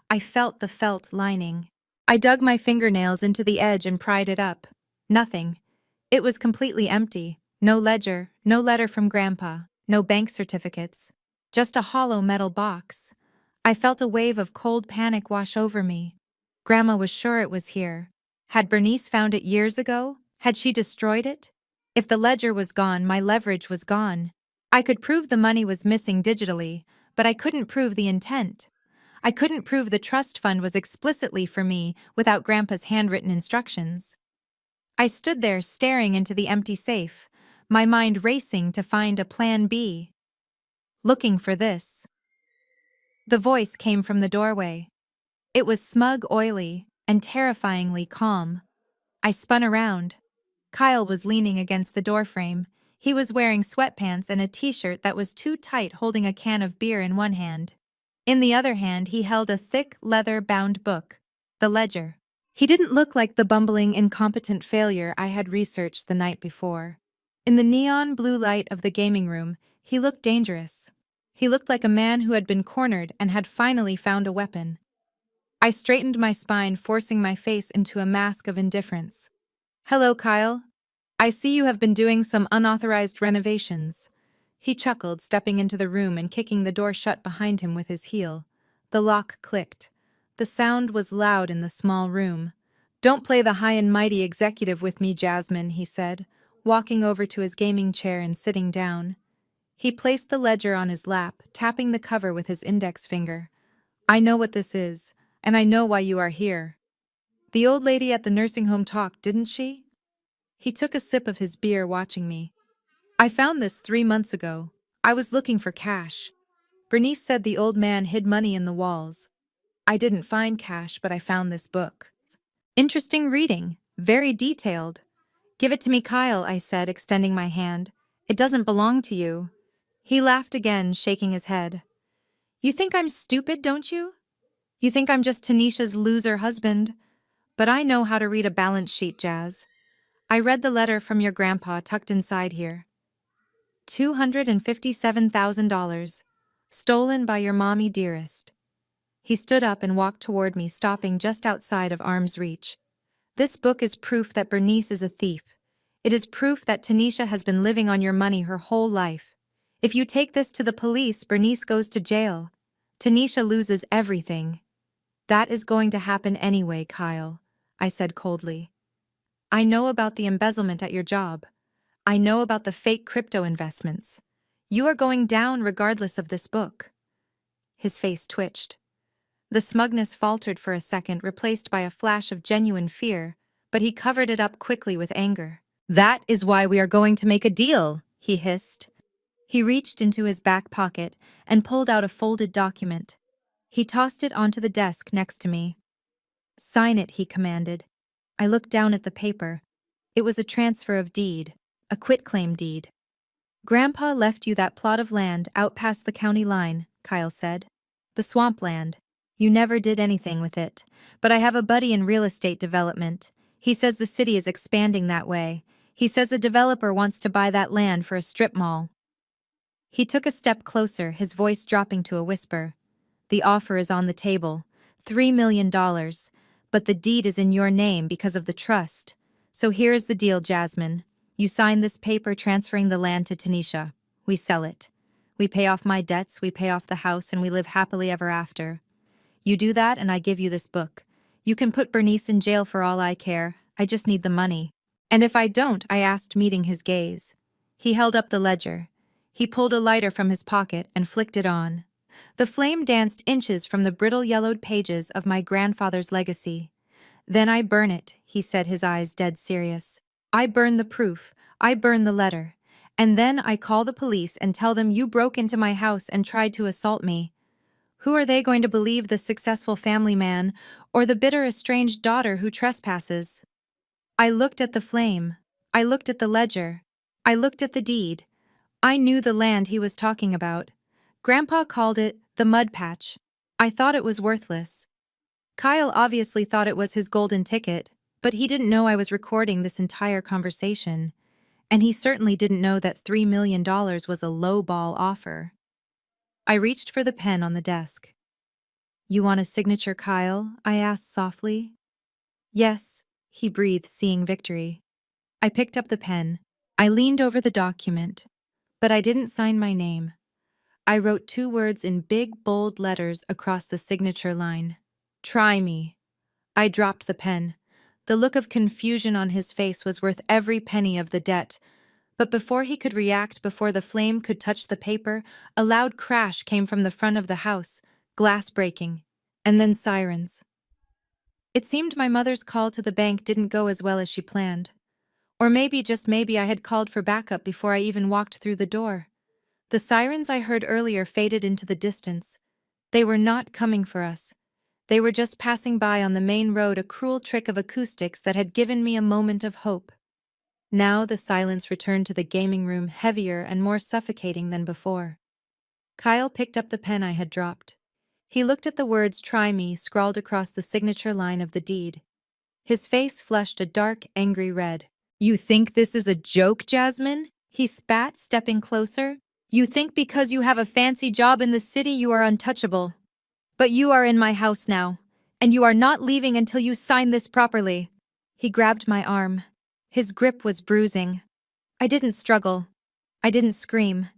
I felt the felt lining. I dug my fingernails into the edge and pried it up. Nothing. It was completely empty. No ledger, no letter from Grandpa, no bank certificates. Just a hollow metal box. I felt a wave of cold panic wash over me. Grandma was sure it was here. Had Bernice found it years ago? Had she destroyed it? If the ledger was gone, my leverage was gone. I could prove the money was missing digitally, but I couldn't prove the intent. I couldn't prove the trust fund was explicitly for me without Grandpa's handwritten instructions. I stood there staring into the empty safe, my mind racing to find a plan B. Looking for this. The voice came from the doorway. It was smug, oily, and terrifyingly calm. I spun around. Kyle was leaning against the doorframe. He was wearing sweatpants and a t-shirt that was too tight, holding a can of beer in one hand. In the other hand, he held a thick, leather-bound book, the ledger. He didn't look like the bumbling, incompetent failure I had researched the night before. In the neon blue light of the gaming room, he looked dangerous. He looked like a man who had been cornered and had finally found a weapon. I straightened my spine, forcing my face into a mask of indifference. "Hello, Kyle. I see you have been doing some unauthorized renovations." He chuckled, stepping into the room and kicking the door shut behind him with his heel. The lock clicked. The sound was loud in the small room. "Don't play the high and mighty executive with me, Jasmine," he said, walking over to his gaming chair and sitting down. He placed the ledger on his lap, tapping the cover with his index finger. "I know what this is, and I know why you are here. The old lady at the nursing home talked, didn't she?" He took a sip of his beer, watching me. "I found this 3 months ago. I was looking for cash. Bernice said the old man hid money in the walls. I didn't find cash, but I found this book. Interesting reading, very detailed." "Give it to me, Kyle," I said, extending my hand. "It doesn't belong to you." He laughed again, shaking his head. "You think I'm stupid, don't you? You think I'm just Tanisha's loser husband? But I know how to read a balance sheet, Jazz. I read the letter from your grandpa tucked inside here. $257,000. Stolen by your mommy dearest." He stood up and walked toward me, stopping just outside of arm's reach. "This book is proof that Bernice is a thief. It is proof that Tanisha has been living on your money her whole life. If you take this to the police, Bernice goes to jail. Tanisha loses everything." "That is going to happen anyway, Kyle," I said coldly. "I know about the embezzlement at your job. I know about the fake crypto investments. You are going down regardless of this book." His face twitched. The smugness faltered for a second, replaced by a flash of genuine fear, but he covered it up quickly with anger. "That is why we are going to make a deal," he hissed. He reached into his back pocket and pulled out a folded document. He tossed it onto the desk next to me. "Sign it," he commanded. I looked down at the paper. It was a transfer of deed, a quitclaim deed. "Grandpa left you that plot of land out past the county line," Kyle said. "The swampland. You never did anything with it, but I have a buddy in real estate development. He says the city is expanding that way. He says a developer wants to buy that land for a strip mall." He took a step closer, his voice dropping to a whisper. "The offer is on the table, $3 million, but the deed is in your name because of the trust. So here is the deal, Jasmine. You sign this paper transferring the land to Tanisha. We sell it. We pay off my debts, we pay off the house, and we live happily ever after. You do that and I give you this book. You can put Bernice in jail for all I care. I just need the money." "And if I don't?" I asked, meeting his gaze. He held up the ledger. He pulled a lighter from his pocket and flicked it on. The flame danced inches from the brittle yellowed pages of my grandfather's legacy. "Then I burn it," he said, his eyes dead serious. "I burn the proof. I burn the letter. And then I call the police and tell them you broke into my house and tried to assault me. Who are they going to believe, the successful family man or the bitter estranged daughter who trespasses?" I looked at the flame. I looked at the ledger. I looked at the deed. I knew the land he was talking about. Grandpa called it the mud patch. I thought it was worthless. Kyle obviously thought it was his golden ticket, but he didn't know I was recording this entire conversation. And he certainly didn't know that $3 million was a low-ball offer. I reached for the pen on the desk. "You want a signature, Kyle?" I asked softly. "Yes," he breathed, seeing victory. I picked up the pen. I leaned over the document, but I didn't sign my name. I wrote 2 words in big, bold letters across the signature line. "Try me." I dropped the pen. The look of confusion on his face was worth every penny of the debt. But before he could react, before the flame could touch the paper, a loud crash came from the front of the house, glass breaking, and then sirens. It seemed my mother's call to the bank didn't go as well as she planned. Or maybe, just maybe, I had called for backup before I even walked through the door. The sirens I heard earlier faded into the distance. They were not coming for us. They were just passing by on the main road, a cruel trick of acoustics that had given me a moment of hope. Now the silence returned to the gaming room, heavier and more suffocating than before. Kyle picked up the pen I had dropped. He looked at the words "Try me" scrawled across the signature line of the deed. His face flushed a dark, angry red. You think this is a joke, Jasmine? He spat, stepping closer. You think because you have a fancy job in the city you are untouchable. But you are in my house now, and you are not leaving until you sign this properly. He grabbed my arm. His grip was bruising. I didn't struggle. I didn't scream.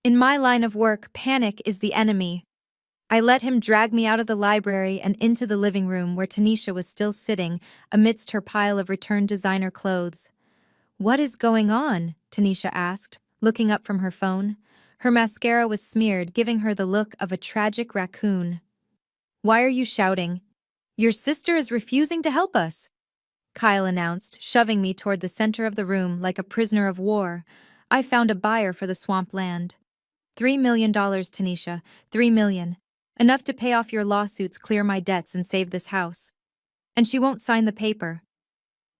In my line of work, panic is the enemy. I let him drag me out of the library and into the living room where Tanisha was still sitting amidst her pile of returned designer clothes. What is going on? Tanisha asked, looking up from her phone. Her mascara was smeared, giving her the look of a tragic raccoon. Why are you shouting? Your sister is refusing to help us, Kyle announced, shoving me toward the center of the room like a prisoner of war. I found a buyer for the swamp land. $3 million, Tanisha. $3 million. Enough to pay off your lawsuits, clear my debts, and save this house. And she won't sign the paper.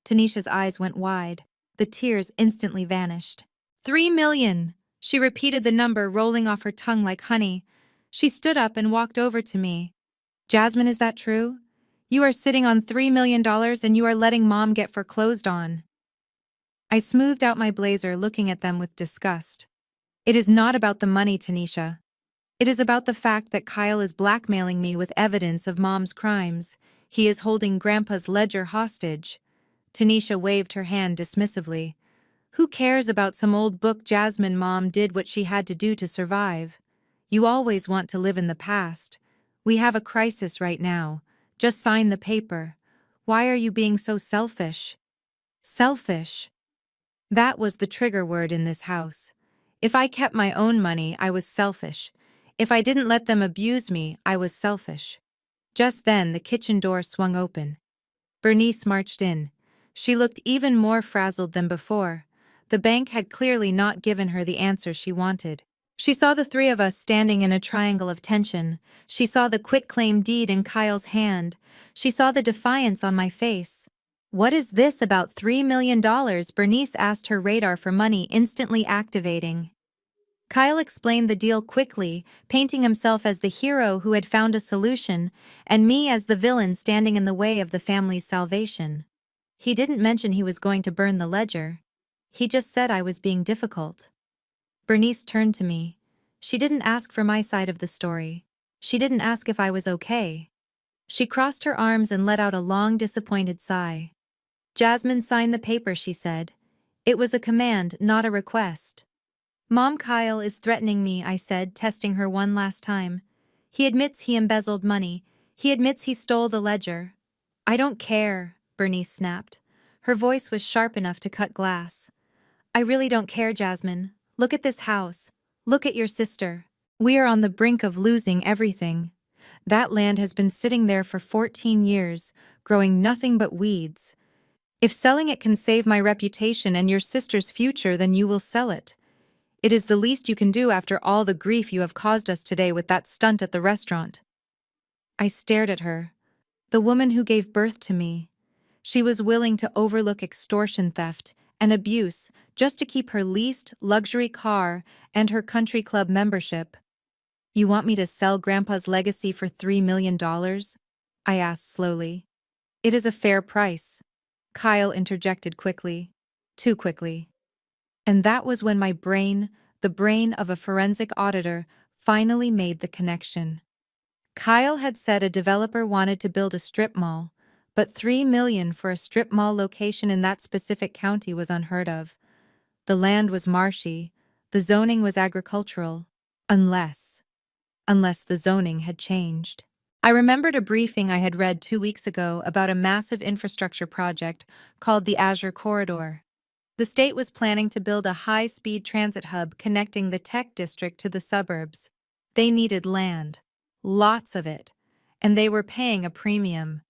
Tanisha's eyes went wide. The tears instantly vanished. 3 million! She repeated the number, rolling off her tongue like honey. She stood up and walked over to me. Jasmine, is that true? You are sitting on $3 million and you are letting Mom get foreclosed on. I smoothed out my blazer, looking at them with disgust. It is not about the money, Tanisha. It is about the fact that Kyle is blackmailing me with evidence of Mom's crimes. He is holding Grandpa's ledger hostage. Tanisha waved her hand dismissively. Who cares about some old book, Jasmine? Mom did what she had to do to survive. You always want to live in the past. We have a crisis right now. Just sign the paper. Why are you being so selfish? Selfish. That was the trigger word in this house. If I kept my own money, I was selfish. If I didn't let them abuse me, I was selfish. Just then, the kitchen door swung open. Bernice marched in. She looked even more frazzled than before. The bank had clearly not given her the answer she wanted. She saw the three of us standing in a triangle of tension. She saw the quitclaim deed in Kyle's hand. She saw the defiance on my face. What is this about $3 million? Bernice asked, her radar for money instantly activating. Kyle explained the deal quickly, painting himself as the hero who had found a solution, and me as the villain standing in the way of the family's salvation. He didn't mention he was going to burn the ledger. He just said I was being difficult. Bernice turned to me. She didn't ask for my side of the story. She didn't ask if I was okay. She crossed her arms and let out a long, disappointed sigh. Jasmine, signed the paper, she said. It was a command, not a request. Mom, Kyle is threatening me, I said, testing her one last time. He admits he embezzled money. He admits he stole the ledger. I don't care, Bernice snapped. Her voice was sharp enough to cut glass. I really don't care, Jasmine. Look at this house. Look at your sister. We are on the brink of losing everything. That land has been sitting there for 14 years, growing nothing but weeds. If selling it can save my reputation and your sister's future, then you will sell it. It is the least you can do after all the grief you have caused us today with that stunt at the restaurant. I stared at her. The woman who gave birth to me. She was willing to overlook extortion, theft, and abuse just to keep her leased luxury car and her country club membership. You want me to sell Grandpa's legacy for $3 million? I asked slowly. It is a fair price. Kyle interjected quickly. Too quickly. And that was when my brain, the brain of a forensic auditor, finally made the connection. Kyle had said a developer wanted to build a strip mall, but $3 million for a strip mall location in that specific county was unheard of. The land was marshy, the zoning was agricultural, unless the zoning had changed. I remembered a briefing I had read 2 weeks ago about a massive infrastructure project called the Azure Corridor. The state was planning to build a high-speed transit hub connecting the tech district to the suburbs. They needed land. Lots of it. And they were paying a premium.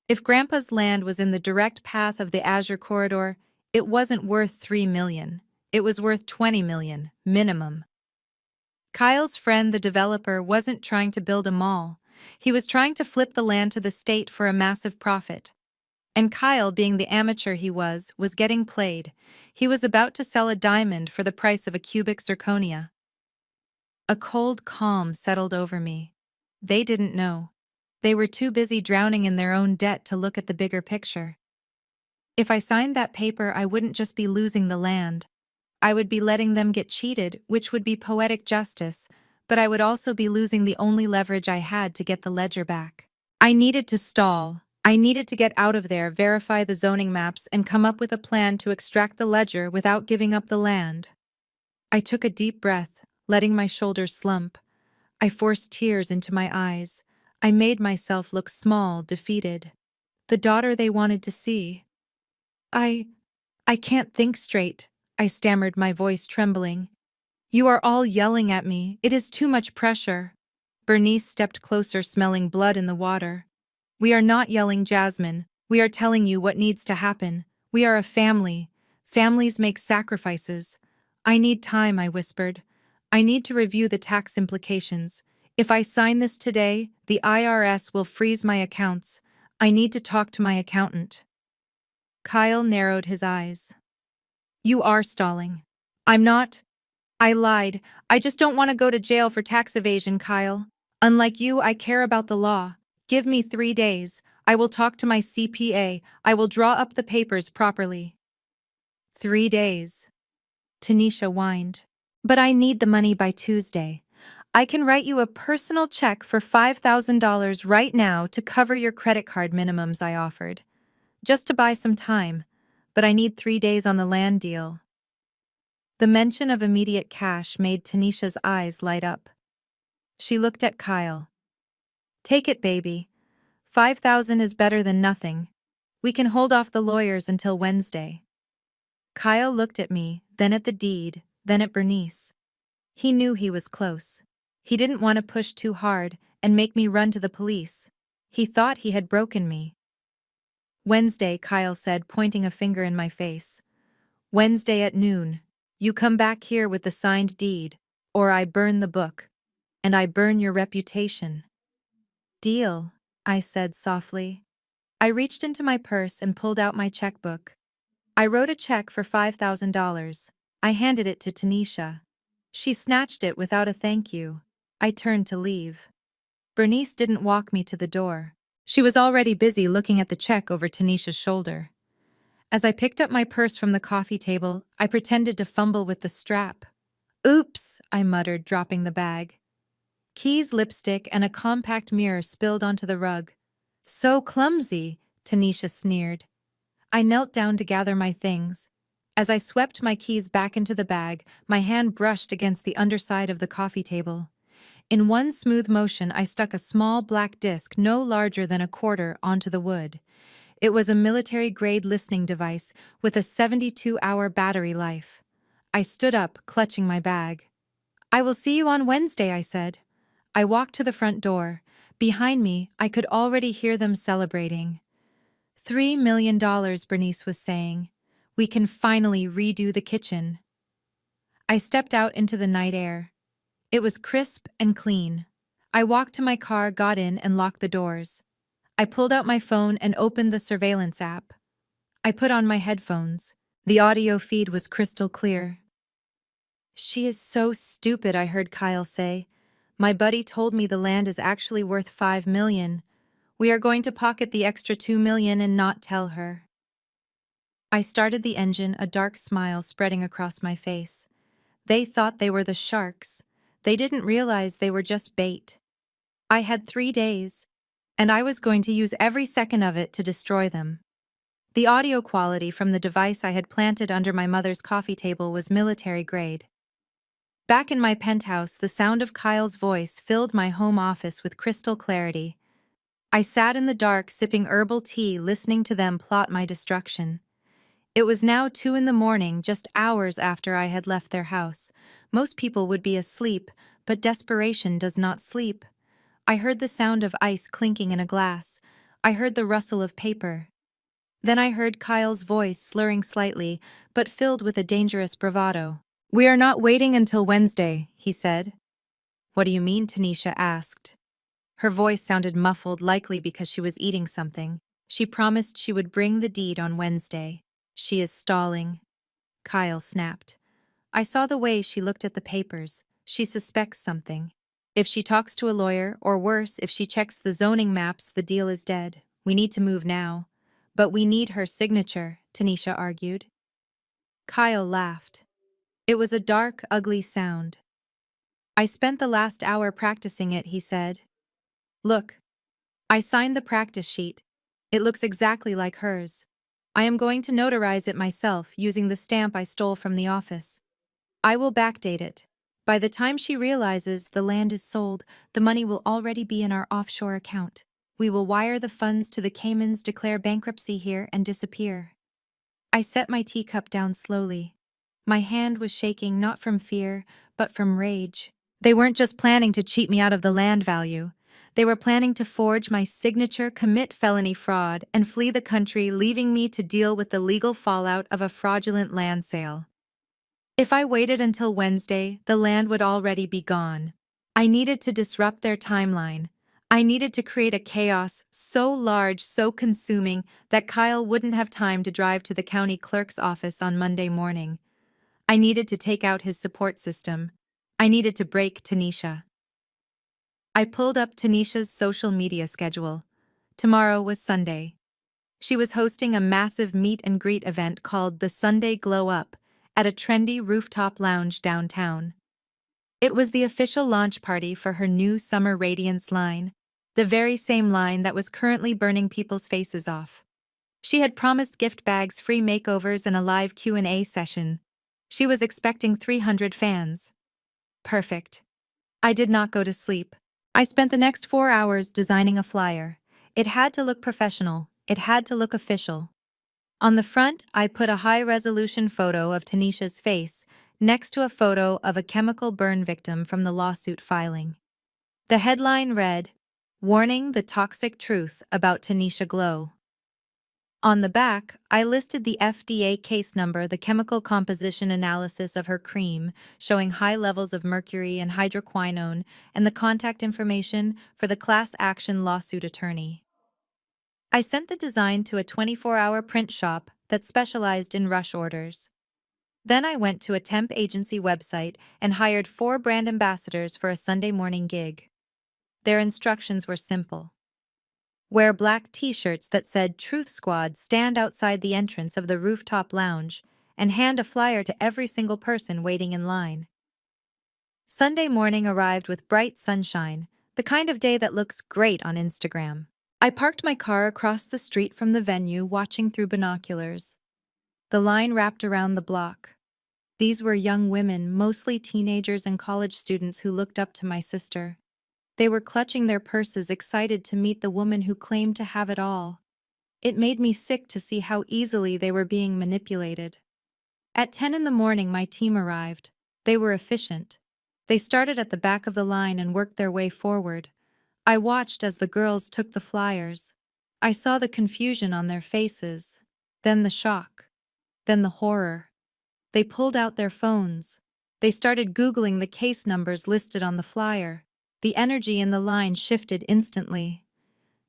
If Grandpa's land was in the direct path of the Azure Corridor, it wasn't worth $3 million. It was worth $20 million, minimum. Kyle's friend, the developer, wasn't trying to build a mall. He was trying to flip the land to the state for a massive profit. And Kyle, being the amateur he was getting played. He was about to sell a diamond for the price of a cubic zirconia. A cold calm settled over me. They didn't know. They were too busy drowning in their own debt to look at the bigger picture. If I signed that paper, I wouldn't just be losing the land. I would be letting them get cheated, which would be poetic justice, but I would also be losing the only leverage I had to get the ledger back. I needed to stall. I needed to get out of there, verify the zoning maps, and come up with a plan to extract the ledger without giving up the land. I took a deep breath, letting my shoulders slump. I forced tears into my eyes. I made myself look small, defeated. The daughter they wanted to see. I I can't think straight, I stammered, my voice trembling. You are all yelling at me. It is too much pressure. Bernice stepped closer, smelling blood in the water. We are not yelling, Jasmine. We are telling you what needs to happen. We are a family. Families make sacrifices. I need time, I whispered. I need to review the tax implications. If I sign this today, the IRS will freeze my accounts. I need to talk to my accountant. Kyle narrowed his eyes. You are stalling. I'm not. I lied. I just don't want to go to jail for tax evasion, Kyle. Unlike you, I care about the law. Give me 3 days. I will talk to my CPA. I will draw up the papers properly. 3 days. Tanisha whined. But I need the money by Tuesday. I can write you a personal check for $5,000 right now to cover your credit card minimums, I offered. Just to buy some time. But I need 3 days on the land deal. The mention of immediate cash made Tanisha's eyes light up. She looked at Kyle. Take it, baby. 5,000 is better than nothing. We can hold off the lawyers until Wednesday. Kyle looked at me, then at the deed, then at Bernice. He knew he was close. He didn't want to push too hard and make me run to the police. He thought he had broken me. Wednesday, Kyle said, pointing a finger in my face. Wednesday at noon. You come back here with the signed deed, or I burn the book. And I burn your reputation. Deal, I said softly. I reached into my purse and pulled out my checkbook. I wrote a check for $5,000. I handed it to Tanisha. She snatched it without a thank you. I turned to leave. Bernice didn't walk me to the door. She was already busy looking at the check over Tanisha's shoulder. As I picked up my purse from the coffee table, I pretended to fumble with the strap. Oops, I muttered, dropping the bag. Keys, lipstick, and a compact mirror spilled onto the rug. So clumsy, Tanisha sneered. I knelt down to gather my things. As I swept my keys back into the bag, my hand brushed against the underside of the coffee table. In one smooth motion, I stuck a small black disc no larger than a quarter onto the wood. It was a military-grade listening device with a 72-hour battery life. I stood up, clutching my bag. I will see you on Wednesday, I said. I walked to the front door. Behind me, I could already hear them celebrating. $3 million, Bernice was saying. We can finally redo the kitchen. I stepped out into the night air. It was crisp and clean. I walked to my car, got in, and locked the doors. I pulled out my phone and opened the surveillance app. I put on my headphones. The audio feed was crystal clear. She is so stupid, I heard Kyle say. My buddy told me the land is actually worth $5 million. We are going to pocket the extra $2 million and not tell her. I started the engine, a dark smile spreading across my face. They thought they were the sharks. They didn't realize they were just bait. I had 3 days, and I was going to use every second of it to destroy them. The audio quality from the device I had planted under my mother's coffee table was military grade. Back in my penthouse, the sound of Kyle's voice filled my home office with crystal clarity. I sat in the dark, sipping herbal tea, listening to them plot my destruction. It was now 2 in the morning, just hours after I had left their house. Most people would be asleep, but desperation does not sleep. I heard the sound of ice clinking in a glass. I heard the rustle of paper. Then I heard Kyle's voice slurring slightly, but filled with a dangerous bravado. We are not waiting until Wednesday, he said. What do you mean? Tanisha asked. Her voice sounded muffled, likely because she was eating something. She promised she would bring the deed on Wednesday. She is stalling. Kyle snapped. I saw the way she looked at the papers. She suspects something. If she talks to a lawyer, or worse, if she checks the zoning maps, the deal is dead. We need to move now. But we need her signature, Tanisha argued. Kyle laughed. It was a dark, ugly sound. I spent the last hour practicing it, he said. Look. I signed the practice sheet. It looks exactly like hers. I am going to notarize it myself using the stamp I stole from the office. I will backdate it. By the time she realizes the land is sold, the money will already be in our offshore account. We will wire the funds to the Caymans, declare bankruptcy here, and disappear. I set my teacup down slowly. My hand was shaking not from fear, but from rage. They weren't just planning to cheat me out of the land value. They were planning to forge my signature, commit felony fraud, and flee the country, leaving me to deal with the legal fallout of a fraudulent land sale. If I waited until Wednesday, the land would already be gone. I needed to disrupt their timeline. I needed to create a chaos so large, so consuming, that Kyle wouldn't have time to drive to the county clerk's office on Monday morning. I needed to take out his support system. I needed to break Tanisha. I pulled up Tanisha's social media schedule. Tomorrow was Sunday. She was hosting a massive meet and greet event called the Sunday Glow Up at a trendy rooftop lounge downtown. It was the official launch party for her new Summer Radiance line, the very same line that was currently burning people's faces off. She had promised gift bags, free makeovers, and a live Q&A session. She was expecting 300 fans. Perfect. I did not go to sleep. I spent the next 4 hours designing a flyer. It had to look professional. It had to look official. On the front, I put a high-resolution photo of Tanisha's face next to a photo of a chemical burn victim from the lawsuit filing. The headline read, "Warning: the toxic truth about Tanisha Glow." On the back, I listed the FDA case number, the chemical composition analysis of her cream, showing high levels of mercury and hydroquinone, and the contact information for the class action lawsuit attorney. I sent the design to a 24-hour print shop that specialized in rush orders. Then I went to a temp agency website and hired 4 brand ambassadors for a Sunday morning gig. Their instructions were simple. Wear black t-shirts that said Truth Squad, stand outside the entrance of the rooftop lounge, and hand a flyer to every single person waiting in line. Sunday morning arrived with bright sunshine, the kind of day that looks great on Instagram. I parked my car across the street from the venue, watching through binoculars. The line wrapped around the block. These were young women, mostly teenagers and college students, who looked up to my sister. They were clutching their purses, excited to meet the woman who claimed to have it all. It made me sick to see how easily they were being manipulated. At 10 in the morning, my team arrived. They were efficient. They started at the back of the line and worked their way forward. I watched as the girls took the flyers. I saw the confusion on their faces, then the shock, then the horror. They pulled out their phones. They started Googling the case numbers listed on the flyer. The energy in the line shifted instantly.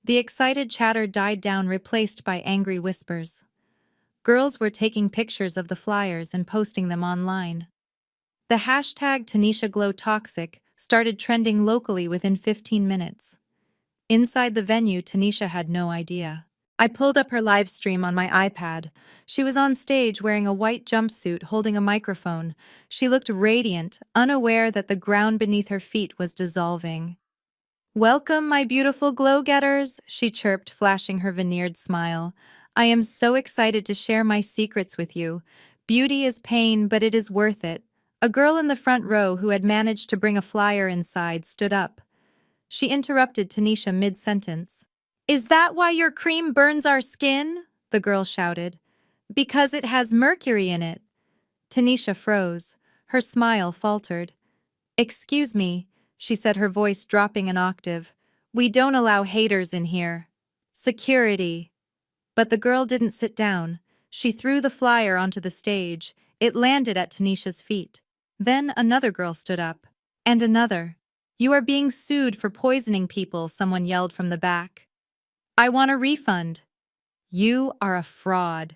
The excited chatter died down, replaced by angry whispers. Girls were taking pictures of the flyers and posting them online. The hashtag #TanishaGlowToxic started trending locally within 15 minutes. Inside the venue, Tanisha had no idea. I pulled up her live stream on my iPad. She was on stage wearing a white jumpsuit, holding a microphone. She looked radiant, unaware that the ground beneath her feet was dissolving. "Welcome, my beautiful glow-getters," she chirped, flashing her veneered smile. "I am so excited to share my secrets with you. Beauty is pain, but it is worth it." A girl in the front row, who had managed to bring a flyer inside, stood up. She interrupted Tanisha mid-sentence. "Is that why your cream burns our skin?" the girl shouted. "Because it has mercury in it." Tanisha froze. Her smile faltered. "Excuse me," she said, her voice dropping an octave. "We don't allow haters in here. Security." But the girl didn't sit down. She threw the flyer onto the stage. It landed at Tanisha's feet. Then another girl stood up. And another. "You are being sued for poisoning people," someone yelled from the back. "I want a refund." "You are a fraud."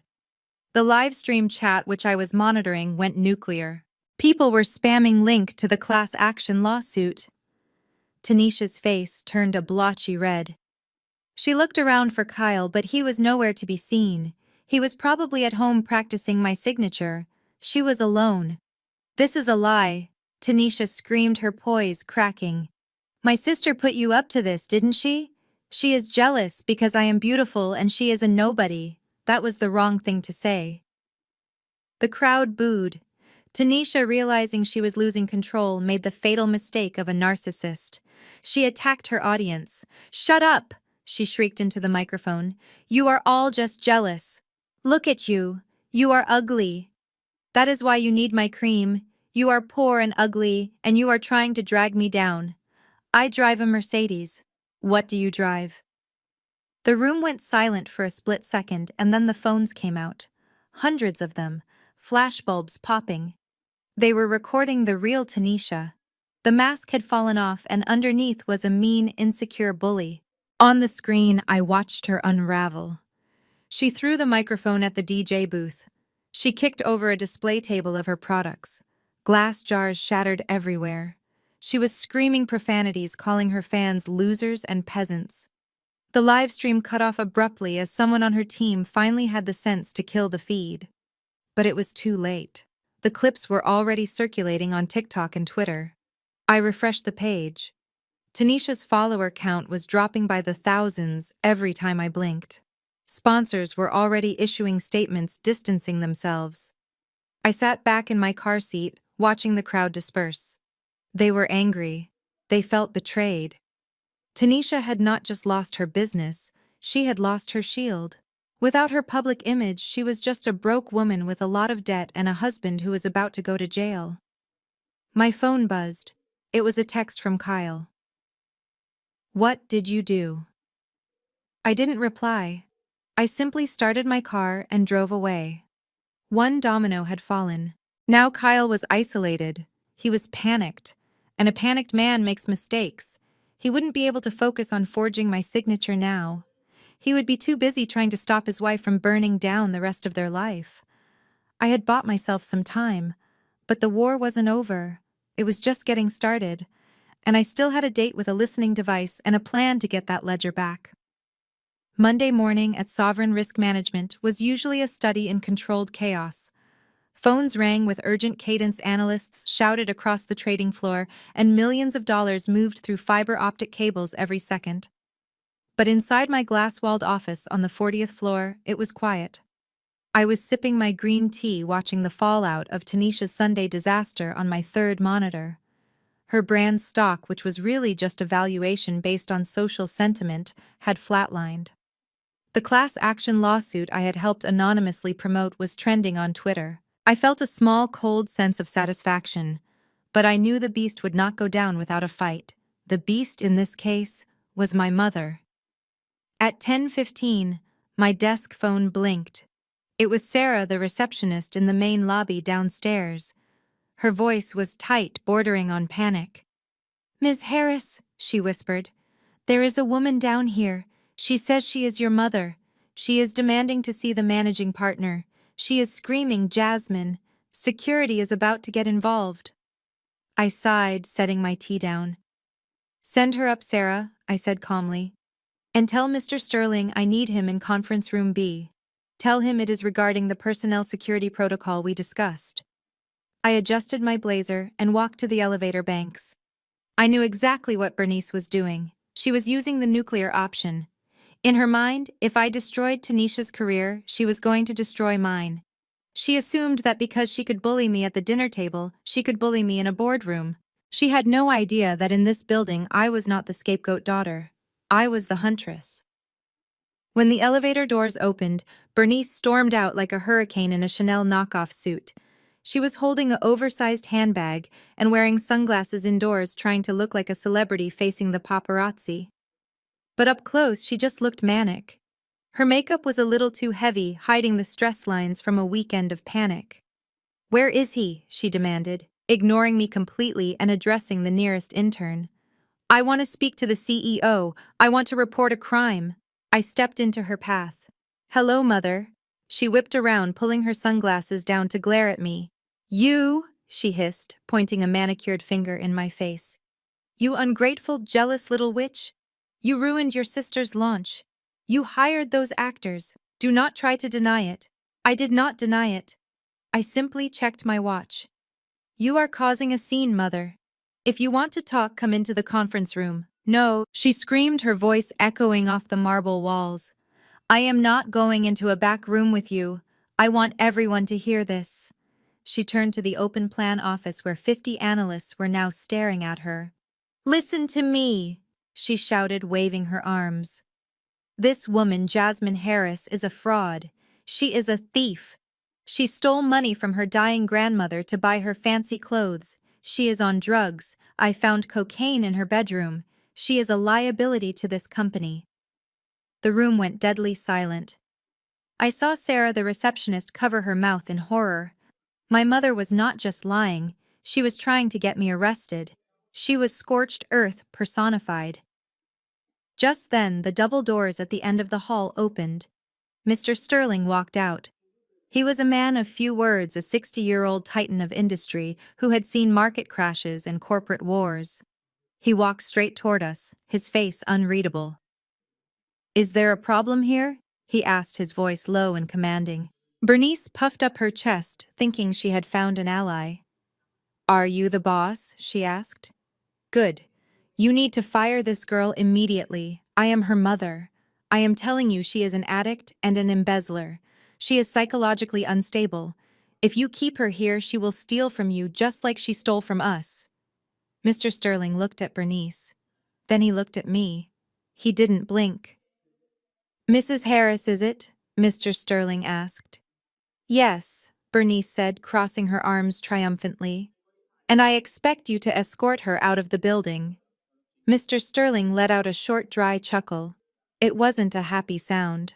The live stream chat, which I was monitoring, went nuclear. People were spamming link to the class action lawsuit. Tanisha's face turned a blotchy red. She looked around for Kyle, but he was nowhere to be seen. He was probably at home practicing my signature. She was alone. This is a lie, Tanisha screamed, her poise cracking. My sister put you up to this, didn't she? She is jealous because I am beautiful and she is a nobody. That was the wrong thing to say. The crowd booed. Tanisha, realizing she was losing control, made the fatal mistake of a narcissist. She attacked her audience. "Shut up!" she shrieked into the microphone. "You are all just jealous. Look at you. You are ugly. That is why you need my cream. You are poor and ugly, and you are trying to drag me down. I drive a Mercedes. What do you drive?" The room went silent for a split second, and then the phones came out. Hundreds of them, flashbulbs popping. They were recording the real Tanisha. The mask had fallen off, and underneath was a mean, insecure bully. On the screen, I watched her unravel. She threw the microphone at the DJ booth. She kicked over a display table of her products. Glass jars shattered everywhere. She was screaming profanities, calling her fans losers and peasants. The live stream cut off abruptly as someone on her team finally had the sense to kill the feed. But it was too late. The clips were already circulating on TikTok and Twitter. I refreshed the page. Tanisha's follower count was dropping by the thousands every time I blinked. Sponsors were already issuing statements distancing themselves. I sat back in my car seat, watching the crowd disperse. They were angry. They felt betrayed. Tanisha had not just lost her business, she had lost her shield. Without her public image, she was just a broke woman with a lot of debt and a husband who was about to go to jail. My phone buzzed. It was a text from Kyle. "What did you do?" I didn't reply. I simply started my car and drove away. One domino had fallen. Now Kyle was isolated. He was panicked. And a panicked man makes mistakes. He wouldn't be able to focus on forging my signature now. He would be too busy trying to stop his wife from burning down the rest of their life. I had bought myself some time, but the war wasn't over. It was just getting started, and I still had a date with a listening device and a plan to get that ledger back. Monday morning at Sovereign Risk Management was usually a study in controlled chaos. Phones rang with urgent cadence, analysts shouted across the trading floor, and millions of dollars moved through fiber optic cables every second. But inside my glass-walled office on the 40th floor, it was quiet. I was sipping my green tea, watching the fallout of Tanisha's Sunday disaster on my third monitor. Her brand stock, which was really just a valuation based on social sentiment, had flatlined. The class action lawsuit I had helped anonymously promote was trending on Twitter. I felt a small, cold sense of satisfaction, but I knew the beast would not go down without a fight. The beast in this case was my mother. At 10:15, my desk phone blinked. It was Sarah, the receptionist in the main lobby downstairs. Her voice was tight, bordering on panic. "Ms. Harris," she whispered, "there is a woman down here. She says she is your mother. She is demanding to see the managing partner. She is screaming, 'Jasmine, security is about to get involved.'" I sighed, setting my tea down. "Send her up, Sarah," I said calmly. "And tell Mr. Sterling I need him in conference room B. Tell him it is regarding the personnel security protocol we discussed." I adjusted my blazer and walked to the elevator banks. I knew exactly what Bernice was doing. She was using the nuclear option. In her mind, if I destroyed Tanisha's career, she was going to destroy mine. She assumed that because she could bully me at the dinner table, she could bully me in a boardroom. She had no idea that in this building I was not the scapegoat daughter. I was the huntress. When the elevator doors opened, Bernice stormed out like a hurricane in a Chanel knockoff suit. She was holding an oversized handbag and wearing sunglasses indoors, trying to look like a celebrity facing the paparazzi. But up close, she just looked manic. Her makeup was a little too heavy, hiding the stress lines from a weekend of panic. "Where is he?" she demanded, ignoring me completely and addressing the nearest intern. "I want to speak to the CEO. I want to report a crime." I stepped into her path. "Hello, Mother." She whipped around, pulling her sunglasses down to glare at me. "You," she hissed, pointing a manicured finger in my face. "You ungrateful, jealous little witch. You ruined your sister's launch. You hired those actors. Do not try to deny it. I did not deny it. I simply checked my watch. You are causing a scene, Mother. If you want to talk, come into the conference room. No, she screamed, her voice echoing off the marble walls. I am not going into a back room with you. I want everyone to hear this. She turned to the open plan office where 50 analysts were now staring at her. Listen to me, she shouted, waving her arms. This woman, Jasmine Harris, is a fraud. She is a thief. She stole money from her dying grandmother to buy her fancy clothes. She is on drugs. I found cocaine in her bedroom. She is a liability to this company. The room went deadly silent. I saw Sarah, the receptionist, cover her mouth in horror. My mother was not just lying, she was trying to get me arrested. She was scorched earth personified. Just then, the double doors at the end of the hall opened. Mr. Sterling walked out. He was a man of few words, a 60-year-old titan of industry who had seen market crashes and corporate wars. He walked straight toward us, his face unreadable. Is there a problem here? He asked, his voice low and commanding. Bernice puffed up her chest, thinking she had found an ally. Are you the boss? She asked. Good. You need to fire this girl immediately. I am her mother. I am telling you, she is an addict and an embezzler. She is psychologically unstable. If you keep her here, she will steal from you just like she stole from us. Mr. Sterling looked at Bernice. Then he looked at me. He didn't blink. Mrs. Harris, is it? Mr. Sterling asked. Yes, Bernice said, crossing her arms triumphantly. And I expect you to escort her out of the building. Mr. Sterling let out a short, dry chuckle. It wasn't a happy sound.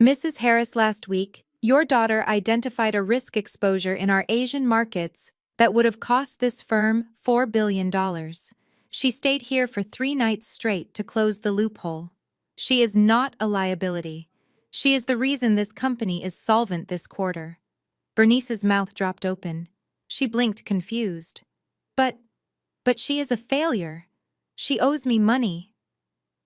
Mrs. Harris, last week, your daughter identified a risk exposure in our Asian markets that would have cost this firm $4 billion. She stayed here for 3 nights straight to close the loophole. She is not a liability. She is the reason this company is solvent this quarter. Bernice's mouth dropped open. She blinked, confused. But she is a failure. She owes me money.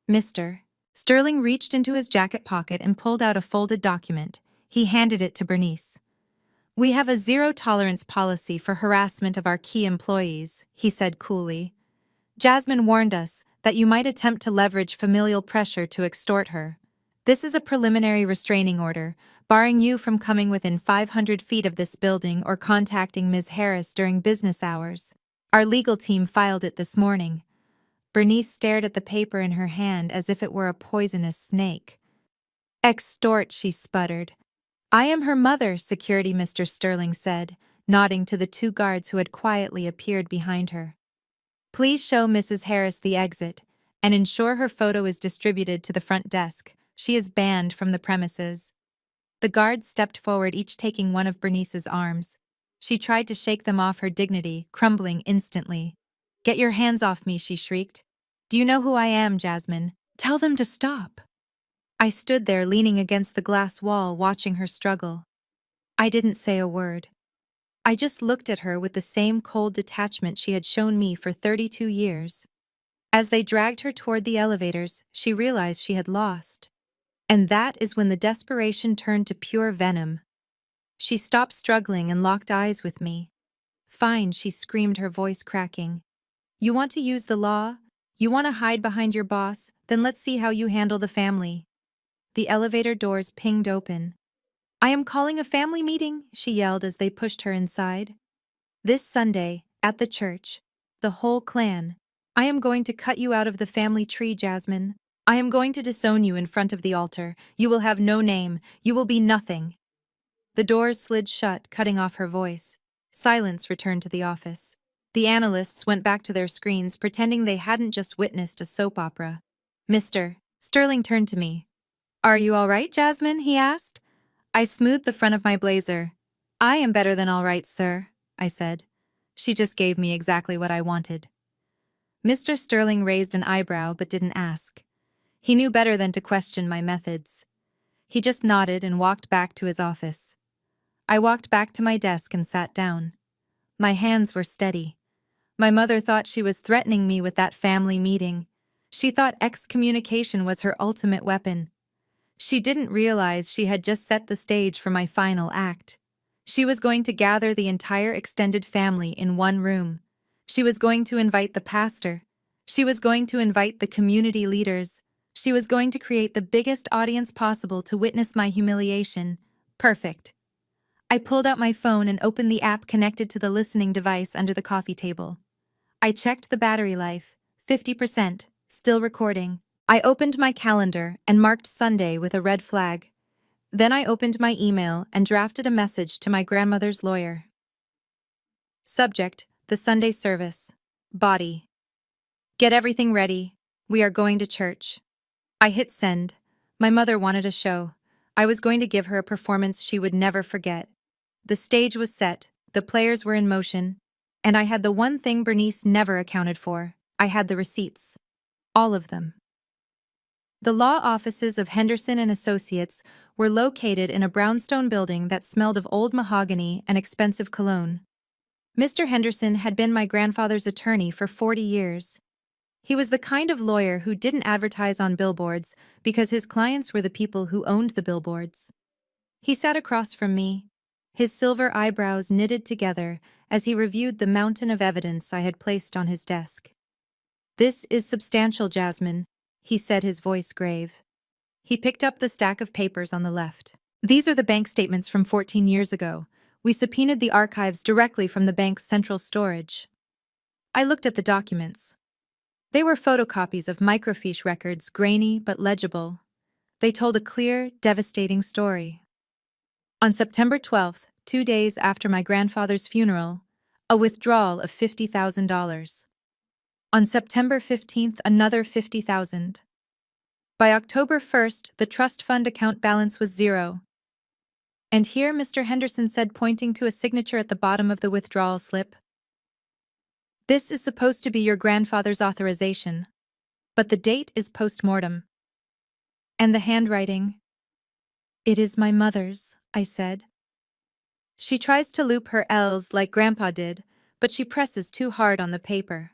Mr. Sterling reached into his jacket pocket and pulled out a folded document. He handed it to Bernice. We have a zero-tolerance policy for harassment of our key employees, he said coolly. Jasmine warned us that you might attempt to leverage familial pressure to extort her. This is a preliminary restraining order, barring you from coming within 500 feet of this building or contacting Ms. Harris during business hours. Our legal team filed it this morning. Bernice stared at the paper in her hand as if it were a poisonous snake. Extort, she sputtered. I am her mother, security, Mr. Sterling said, nodding to the 2 guards who had quietly appeared behind her. Please show Mrs. Harris the exit, and ensure her photo is distributed to the front desk. She is banned from the premises. The guards stepped forward, each taking one of Bernice's arms. She tried to shake them off, her dignity crumbling instantly. Get your hands off me, she shrieked. Do you know who I am, Jasmine? Tell them to stop. I stood there, leaning against the glass wall, watching her struggle. I didn't say a word. I just looked at her with the same cold detachment she had shown me for 32 years. As they dragged her toward the elevators, she realized she had lost. And that is when the desperation turned to pure venom. She stopped struggling and locked eyes with me. Fine, she screamed, her voice cracking. You want to use the law? You want to hide behind your boss? Then let's see how you handle the family. The elevator doors pinged open. I am calling a family meeting, she yelled as they pushed her inside. This Sunday, at the church, the whole clan. I am going to cut you out of the family tree, Jasmine. I am going to disown you in front of the altar. You will have no name. You will be nothing. The doors slid shut, cutting off her voice. Silence returned to the office. The analysts went back to their screens, pretending they hadn't just witnessed a soap opera. Mr. Sterling turned to me. Are you all right, Jasmine? He asked. I smoothed the front of my blazer. I am better than all right, sir, I said. She just gave me exactly what I wanted. Mr. Sterling raised an eyebrow but didn't ask. He knew better than to question my methods. He just nodded and walked back to his office. I walked back to my desk and sat down. My hands were steady. My mother thought she was threatening me with that family meeting. She thought excommunication was her ultimate weapon. She didn't realize she had just set the stage for my final act. She was going to gather the entire extended family in one room. She was going to invite the pastor. She was going to invite the community leaders. She was going to create the biggest audience possible to witness my humiliation. Perfect. I pulled out my phone and opened the app connected to the listening device under the coffee table. I checked the battery life, 50%, still recording. I opened my calendar and marked Sunday with a red flag. Then I opened my email and drafted a message to my grandmother's lawyer. Subject: the Sunday service. Body: get everything ready. We are going to church. I hit send. My mother wanted a show. I was going to give her a performance she would never forget. The stage was set, the players were in motion, and I had the one thing Bernice never accounted for. I had the receipts. All of them. The law offices of Henderson and Associates were located in a brownstone building that smelled of old mahogany and expensive cologne. Mr. Henderson had been my grandfather's attorney for 40 years. He was the kind of lawyer who didn't advertise on billboards because his clients were the people who owned the billboards. He sat across from me, his silver eyebrows knitted together as he reviewed the mountain of evidence I had placed on his desk. "This is substantial, Jasmine," he said, his voice grave. He picked up the stack of papers on the left. "These are the bank statements from 14 years ago. We subpoenaed the archives directly from the bank's central storage." I looked at the documents. They were photocopies of microfiche records, grainy but legible. They told a clear, devastating story. On September 12th, 2 days after my grandfather's funeral, a withdrawal of $50,000. On September 15th, another $50,000. By October 1st, the trust fund account balance was zero. And here Mr. Henderson said, pointing to a signature at the bottom of the withdrawal slip, "This is supposed to be your grandfather's authorization, but the date is post-mortem." And the handwriting? "It is my mother's," I said. "She tries to loop her L's like Grandpa did, but she presses too hard on the paper."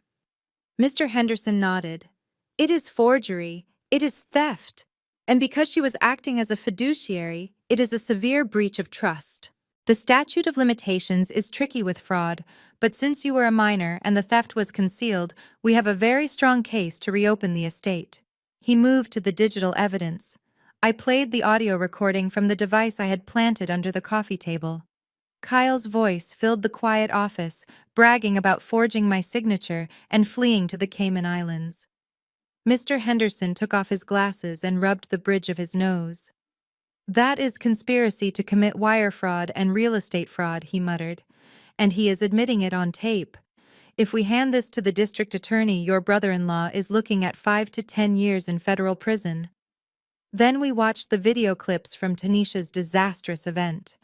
Mr. Henderson nodded. "It is forgery. It is theft. And because she was acting as a fiduciary, it is a severe breach of trust. The statute of limitations is tricky with fraud, but since you were a minor and the theft was concealed, we have a very strong case to reopen the estate." He moved to the digital evidence. I played the audio recording from the device I had planted under the coffee table. Kyle's voice filled the quiet office, bragging about forging my signature and fleeing to the Cayman Islands. Mr. Henderson took off his glasses and rubbed the bridge of his nose. "That is conspiracy to commit wire fraud and real estate fraud," he muttered, "and he is admitting it on tape. If we hand this to the district attorney, your brother-in-law is looking at 5 to 10 years in federal prison." Then we watched the video clips from Tanisha's disastrous event.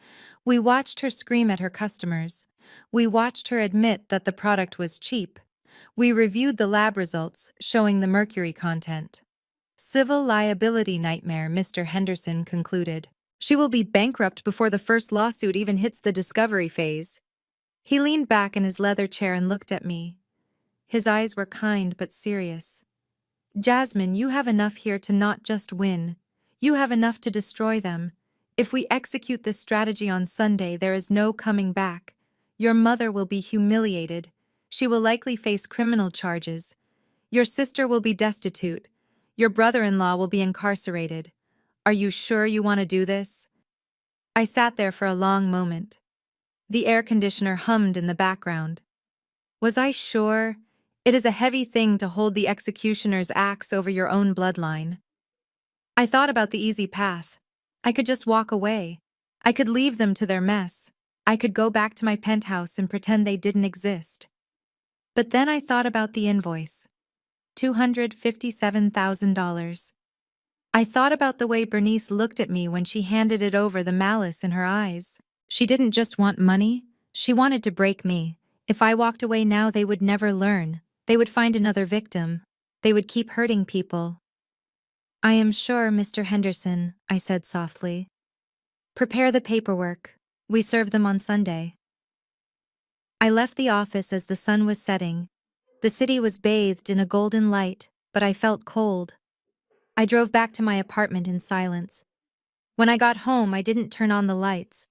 We watched her scream at her customers. We watched her admit that the product was cheap. We reviewed the lab results, showing the mercury content. "Civil liability nightmare," Mr. Henderson concluded. "She will be bankrupt before the first lawsuit even hits the discovery phase." He leaned back in his leather chair and looked at me. His eyes were kind but serious. "Jasmine, you have enough here to not just win. You have enough to destroy them. If we execute this strategy on Sunday, there is no coming back. Your mother will be humiliated. She will likely face criminal charges. Your sister will be destitute. Your brother-in-law will be incarcerated. Are you sure you want to do this?" I sat there for a long moment. The air conditioner hummed in the background. Was I sure? It is a heavy thing to hold the executioner's axe over your own bloodline. I thought about the easy path. I could just walk away. I could leave them to their mess. I could go back to my penthouse and pretend they didn't exist. But then I thought about the invoice. $257,000. I thought about the way Bernice looked at me when she handed it over, the malice in her eyes. She didn't just want money, she wanted to break me. If I walked away now, they would never learn. They would find another victim. They would keep hurting people. "I am sure, Mr. Henderson," I said softly. "Prepare the paperwork. We serve them on Sunday." I left the office as the sun was setting. The city was bathed in a golden light, but I felt cold. I drove back to my apartment in silence. When I got home, I didn't turn on the lights.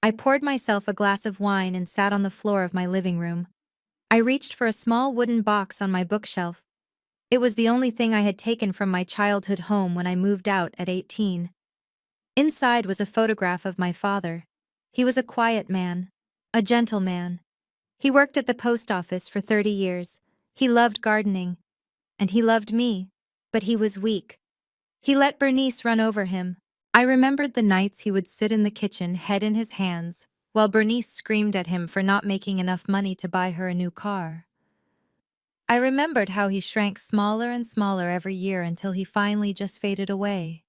I poured myself a glass of wine and sat on the floor of my living room. I reached for a small wooden box on my bookshelf. It was the only thing I had taken from my childhood home when I moved out at 18. Inside was a photograph of my father. He was a quiet man, a gentle man. He worked at the post office for 30 years. He loved gardening, and he loved me, but he was weak. He let Bernice run over him. I remembered the nights he would sit in the kitchen, head in his hands, while Bernice screamed at him for not making enough money to buy her a new car. I remembered how he shrank smaller and smaller every year until he finally just faded away.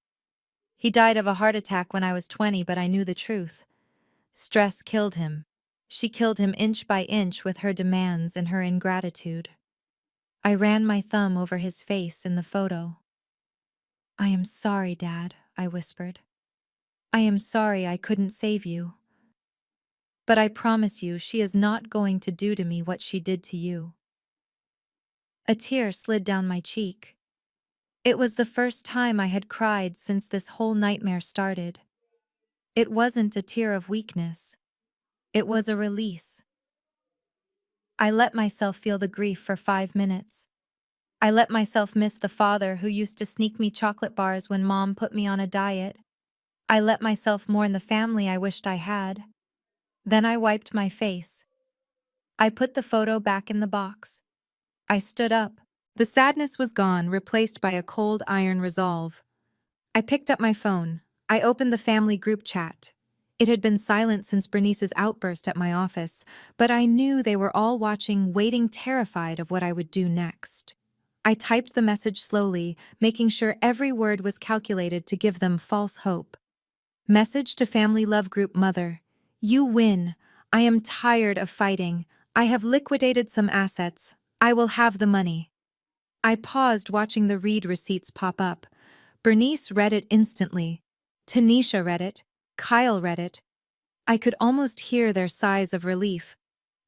He died of a heart attack when I was 20, but I knew the truth. Stress killed him. She killed him inch by inch with her demands and her ingratitude. I ran my thumb over his face in the photo. "I am sorry, Dad," I whispered. "I am sorry I couldn't save you. But I promise you she is not going to do to me what she did to you." A tear slid down my cheek. It was the first time I had cried since this whole nightmare started. It wasn't a tear of weakness. It was a release. I let myself feel the grief for 5 minutes. I let myself miss the father who used to sneak me chocolate bars when Mom put me on a diet. I let myself mourn the family I wished I had. Then I wiped my face. I put the photo back in the box. I stood up. The sadness was gone, replaced by a cold iron resolve. I picked up my phone. I opened the family group chat. It had been silent since Bernice's outburst at my office, but I knew they were all watching, waiting, terrified of what I would do next. I typed the message slowly, making sure every word was calculated to give them false hope. Message to Family Love Group Mother. You win. I am tired of fighting. I have liquidated some assets. I will have the money. I paused, watching the read receipts pop up. Bernice read it instantly. Tanisha read it. Kyle read it. I could almost hear their sighs of relief.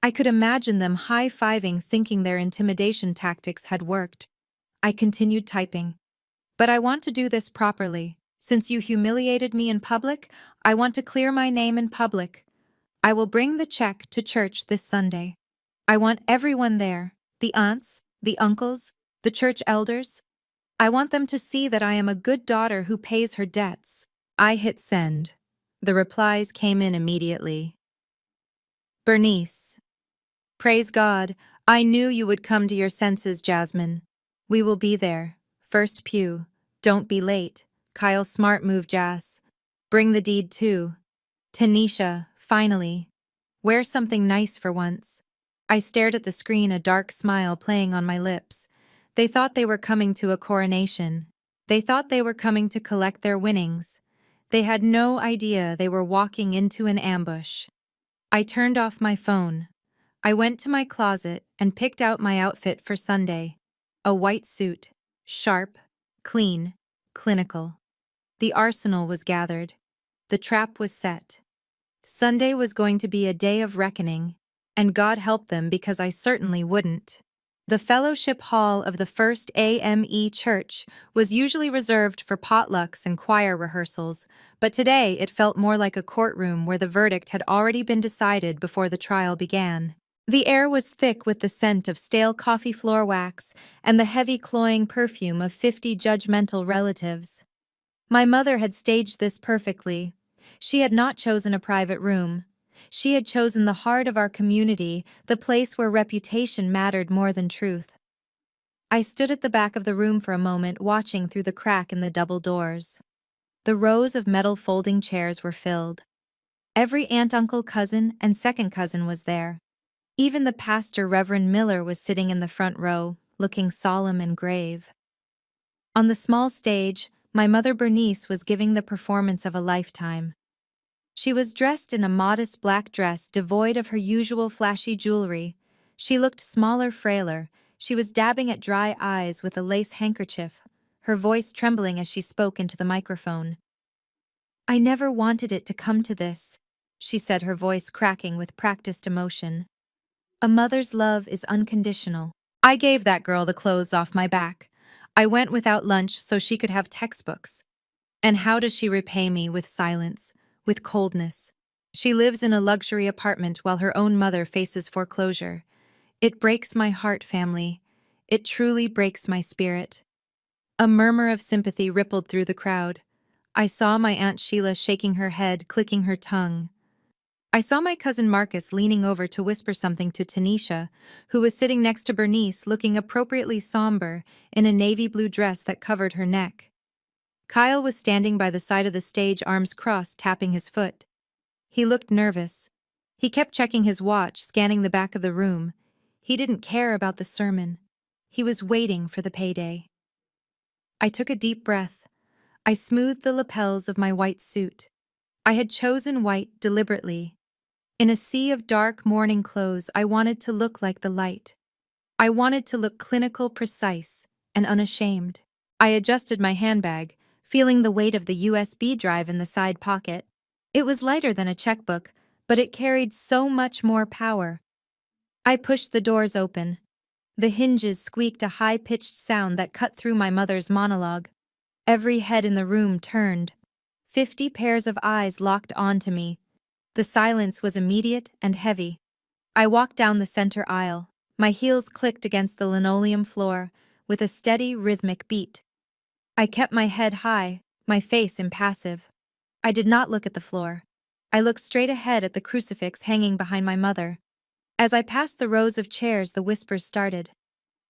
I could imagine them high-fiving, thinking their intimidation tactics had worked. I continued typing. But I want to do this properly. Since you humiliated me in public, I want to clear my name in public. I will bring the check to church this Sunday. I want everyone there, the aunts, the uncles, the church elders. I want them to see that I am a good daughter who pays her debts. I hit send. The replies came in immediately. Bernice. Praise God. I knew you would come to your senses, Jasmine. We will be there. First pew. Don't be late. Kyle smart move, Jas. Bring the deed too. Tanisha, finally. Wear something nice for once. I stared at the screen, a dark smile playing on my lips. They thought they were coming to a coronation. They thought they were coming to collect their winnings. They had no idea they were walking into an ambush. I turned off my phone. I went to my closet and picked out my outfit for Sunday. A white suit, sharp, clean, clinical. The arsenal was gathered. The trap was set. Sunday was going to be a day of reckoning, and God help them because I certainly wouldn't. The fellowship hall of the First AME Church was usually reserved for potlucks and choir rehearsals, but today it felt more like a courtroom where the verdict had already been decided before the trial began. The air was thick with the scent of stale coffee floor wax and the heavy cloying perfume of 50 judgmental relatives. My mother had staged this perfectly. She had not chosen a private room. She had chosen the heart of our community, the place where reputation mattered more than truth. I stood at the back of the room for a moment, watching through the crack in the double doors. The rows of metal folding chairs were filled. Every aunt, uncle, cousin, and second cousin was there. Even the pastor, Reverend Miller, was sitting in the front row, looking solemn and grave. On the small stage, my mother Bernice was giving the performance of a lifetime. She was dressed in a modest black dress devoid of her usual flashy jewelry. She looked smaller, frailer. She was dabbing at dry eyes with a lace handkerchief, her voice trembling as she spoke into the microphone. "I never wanted it to come to this," she said, her voice cracking with practiced emotion. "A mother's love is unconditional. I gave that girl the clothes off my back. I went without lunch so she could have textbooks. And how does she repay me? With silence, with coldness. She lives in a luxury apartment while her own mother faces foreclosure. It breaks my heart, family. It truly breaks my spirit. A murmur of sympathy rippled through the crowd. I saw my Aunt Sheila shaking her head, clicking her tongue. I saw my cousin Marcus leaning over to whisper something to Tanisha, who was sitting next to Bernice looking appropriately somber in a navy blue dress that covered her neck. Kyle was standing by the side of the stage, arms crossed, tapping his foot. He looked nervous. He kept checking his watch, scanning the back of the room. He didn't care about the sermon. He was waiting for the payday. I took a deep breath. I smoothed the lapels of my white suit. I had chosen white deliberately. In a sea of dark mourning clothes, I wanted to look like the light. I wanted to look clinical, precise, and unashamed. I adjusted my handbag, feeling the weight of the USB drive in the side pocket. It was lighter than a checkbook, but it carried so much more power. I pushed the doors open. The hinges squeaked a high-pitched sound that cut through my mother's monologue. Every head in the room turned. 50 pairs of eyes locked onto me. The silence was immediate and heavy. I walked down the center aisle. My heels clicked against the linoleum floor with a steady, rhythmic beat. I kept my head high, my face impassive. I did not look at the floor. I looked straight ahead at the crucifix hanging behind my mother. As I passed the rows of chairs, the whispers started.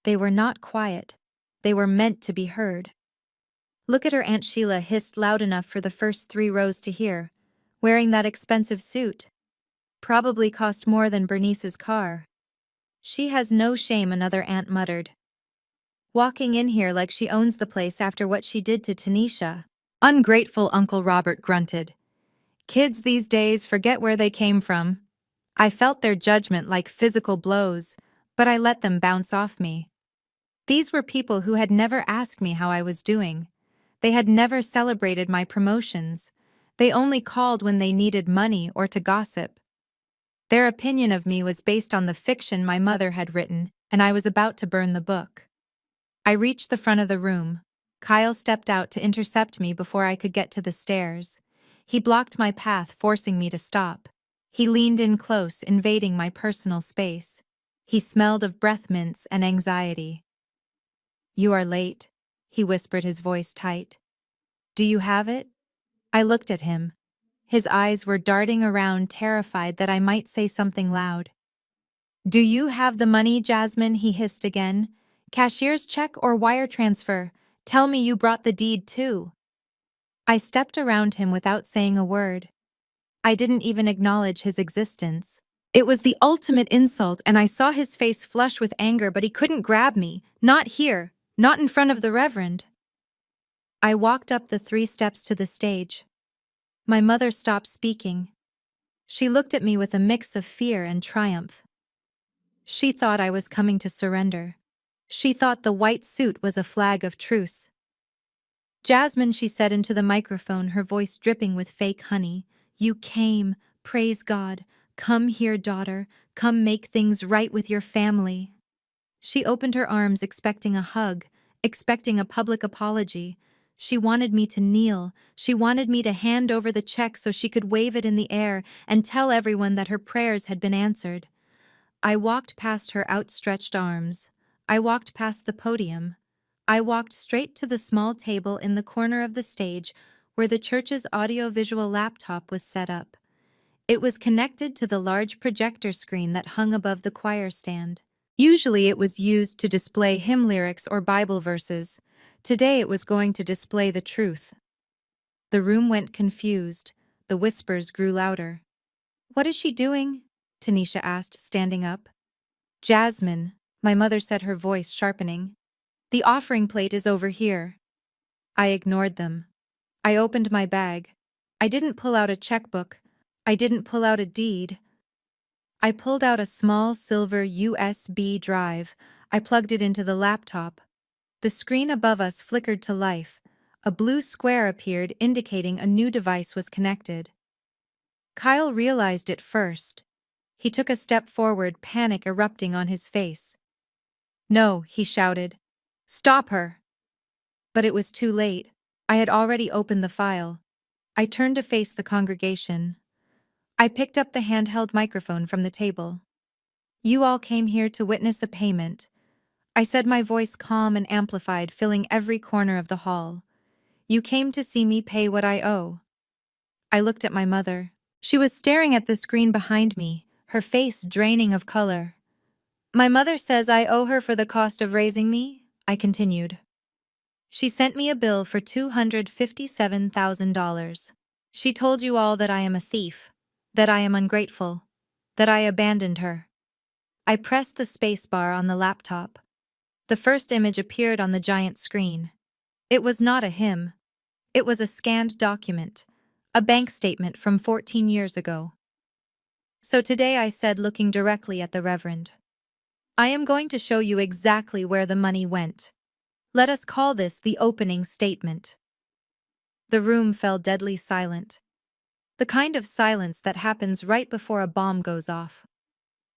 They were not quiet. They were meant to be heard. "Look at her," Aunt Sheila hissed loud enough for the first 3 rows to hear. "Wearing that expensive suit. Probably cost more than Bernice's car. She has no shame," another aunt muttered. "Walking in here like she owns the place after what she did to Tanisha." "Ungrateful," Uncle Robert grunted. "Kids these days forget where they came from." I felt their judgment like physical blows, but I let them bounce off me. These were people who had never asked me how I was doing. They had never celebrated my promotions. They only called when they needed money or to gossip. Their opinion of me was based on the fiction my mother had written, and I was about to burn the book. I reached the front of the room. Kyle stepped out to intercept me before I could get to the stairs. He blocked my path, forcing me to stop. He leaned in close, invading my personal space. He smelled of breath mints and anxiety. "You are late," he whispered, his voice tight. "Do you have it?" I looked at him. His eyes were darting around, terrified that I might say something loud. "Do you have the money, Jasmine?" he hissed again. "Cashier's check or wire transfer? Tell me you brought the deed too." I stepped around him without saying a word. I didn't even acknowledge his existence. It was the ultimate insult, and I saw his face flush with anger, but he couldn't grab me. Not here. Not in front of the Reverend. I walked up the 3 steps to the stage. My mother stopped speaking. She looked at me with a mix of fear and triumph. She thought I was coming to surrender. She thought the white suit was a flag of truce. "Jasmine," she said into the microphone, her voice dripping with fake honey, "you came. Praise God. Come here, daughter. Come make things right with your family." She opened her arms, expecting a hug, expecting a public apology. She wanted me to kneel. She wanted me to hand over the check so she could wave it in the air and tell everyone that her prayers had been answered. I walked past her outstretched arms. I walked past the podium. I walked straight to the small table in the corner of the stage where the church's audiovisual laptop was set up. It was connected to the large projector screen that hung above the choir stand. Usually it was used to display hymn lyrics or Bible verses. Today it was going to display the truth. The room went confused. The whispers grew louder. "What is she doing?" Tanisha asked, standing up. "Jasmine," my mother said, her voice sharpening. "The offering plate is over here." I ignored them. I opened my bag. I didn't pull out a checkbook. I didn't pull out a deed. I pulled out a small silver USB drive. I plugged it into the laptop. The screen above us flickered to life. A blue square appeared, indicating a new device was connected. Kyle realized it first. He took a step forward, panic erupting on his face. "No," he shouted. "Stop her!" But it was too late. I had already opened the file. I turned to face the congregation. I picked up the handheld microphone from the table. "You all came here to witness a payment," I said, my voice calm and amplified, filling every corner of the hall. "You came to see me pay what I owe." I looked at my mother. She was staring at the screen behind me, her face draining of color. "My mother says I owe her for the cost of raising me," I continued. "She sent me a bill for $257,000. She told you all that I am a thief, that I am ungrateful, that I abandoned her." I pressed the space bar on the laptop. The first image appeared on the giant screen. It was not a hymn. It was a scanned document, a bank statement from 14 years ago. "So today," I said, looking directly at the Reverend, "I am going to show you exactly where the money went. Let us call this the opening statement." The room fell deadly silent. The kind of silence that happens right before a bomb goes off.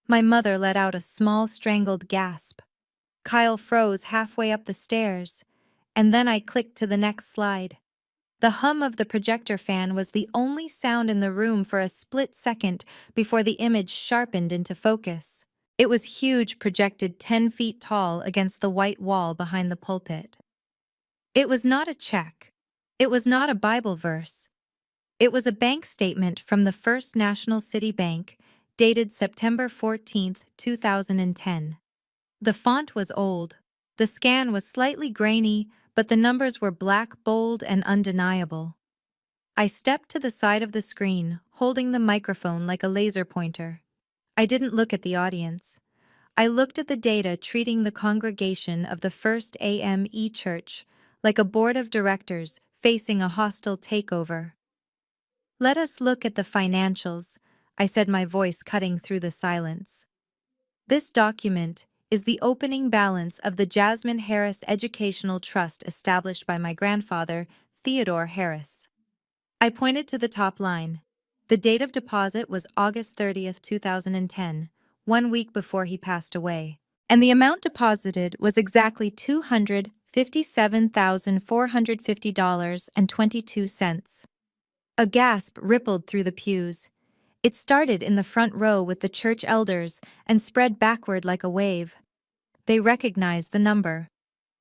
My mother let out a small, strangled gasp. Kyle froze halfway up the stairs, and then I clicked to the next slide. The hum of the projector fan was the only sound in the room for a split second before the image sharpened into focus. It was huge, projected 10 feet tall against the white wall behind the pulpit. It was not a check. It was not a Bible verse. It was a bank statement from the First National City Bank, dated September 14, 2010. The font was old. The scan was slightly grainy, but the numbers were black, bold, and undeniable. I stepped to the side of the screen, holding the microphone like a laser pointer. I didn't look at the audience. I looked at the data, treating the congregation of the First AME Church like a board of directors facing a hostile takeover. "Let us look at the financials," I said, my voice cutting through the silence. "This document is the opening balance of the Jasmine Harris Educational Trust established by my grandfather, Theodore Harris." I pointed to the top line. The date of deposit was August 30th, 2010, 1 week before he passed away. And the amount deposited was exactly $257,450.22. A gasp rippled through the pews. It started in the front row with the church elders and spread backward like a wave. They recognized the number.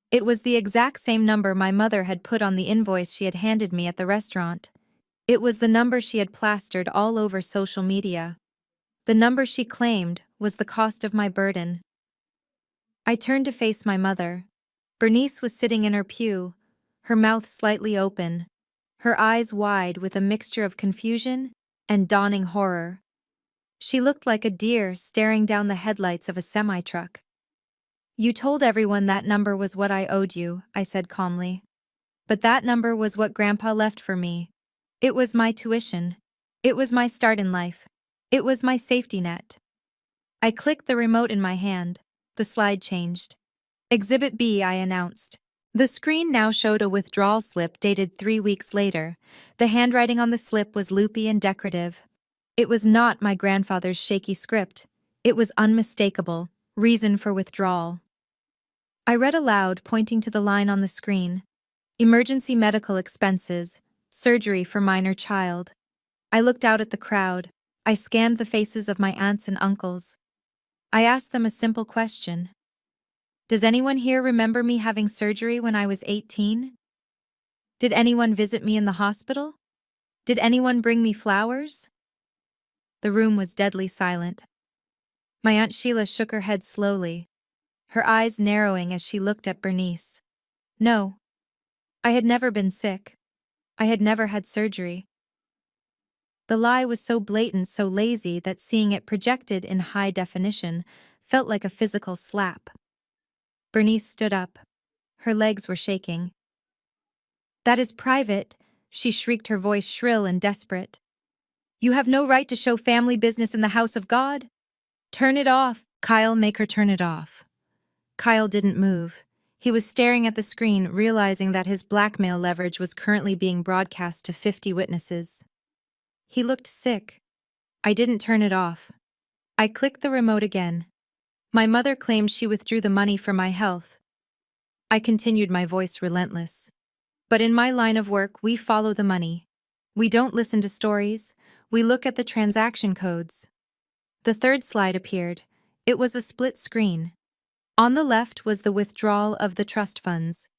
It was the exact same number my mother had put on the invoice she had handed me at the restaurant. It was the number she had plastered all over social media. The number she claimed was the cost of my burden. I turned to face my mother. Bernice was sitting in her pew, her mouth slightly open, her eyes wide with a mixture of confusion and dawning horror. She looked like a deer staring down the headlights of a semi-truck. "You told everyone that number was what I owed you," I said calmly. "But that number was what Grandpa left for me. It was my tuition. It was my start in life. It was my safety net." I clicked the remote in my hand. The slide changed. "Exhibit B," I announced. The screen now showed a withdrawal slip dated 3 weeks later. The handwriting on the slip was loopy and decorative. It was not my grandfather's shaky script. It was unmistakable. "Reason for withdrawal." I read aloud, pointing to the line on the screen. "Emergency medical expenses. Surgery for minor child." I looked out at the crowd. I scanned the faces of my aunts and uncles. I asked them a simple question. "Does anyone here remember me having surgery when I was 18? Did anyone visit me in the hospital? Did anyone bring me flowers?" The room was deadly silent. My Aunt Sheila shook her head slowly, her eyes narrowing as she looked at Bernice. "No. I had never been sick. I had never had surgery." The lie was so blatant, so lazy, that seeing it projected in high definition felt like a physical slap. Bernice stood up. Her legs were shaking. "That is private," she shrieked, her voice shrill and desperate. "You have no right to show family business in the house of God. Turn it off." "Kyle, make her turn it off." Kyle didn't move. He was staring at the screen, realizing that his blackmail leverage was currently being broadcast to 50 witnesses. He looked sick. I didn't turn it off. I clicked the remote again. "My mother claimed she withdrew the money for my health." I continued, my voice relentless. But in my line of work, we follow the money. We don't listen to stories, we look at the transaction codes. The third slide appeared. It was a split screen. On the left was the withdrawal of the trust funds.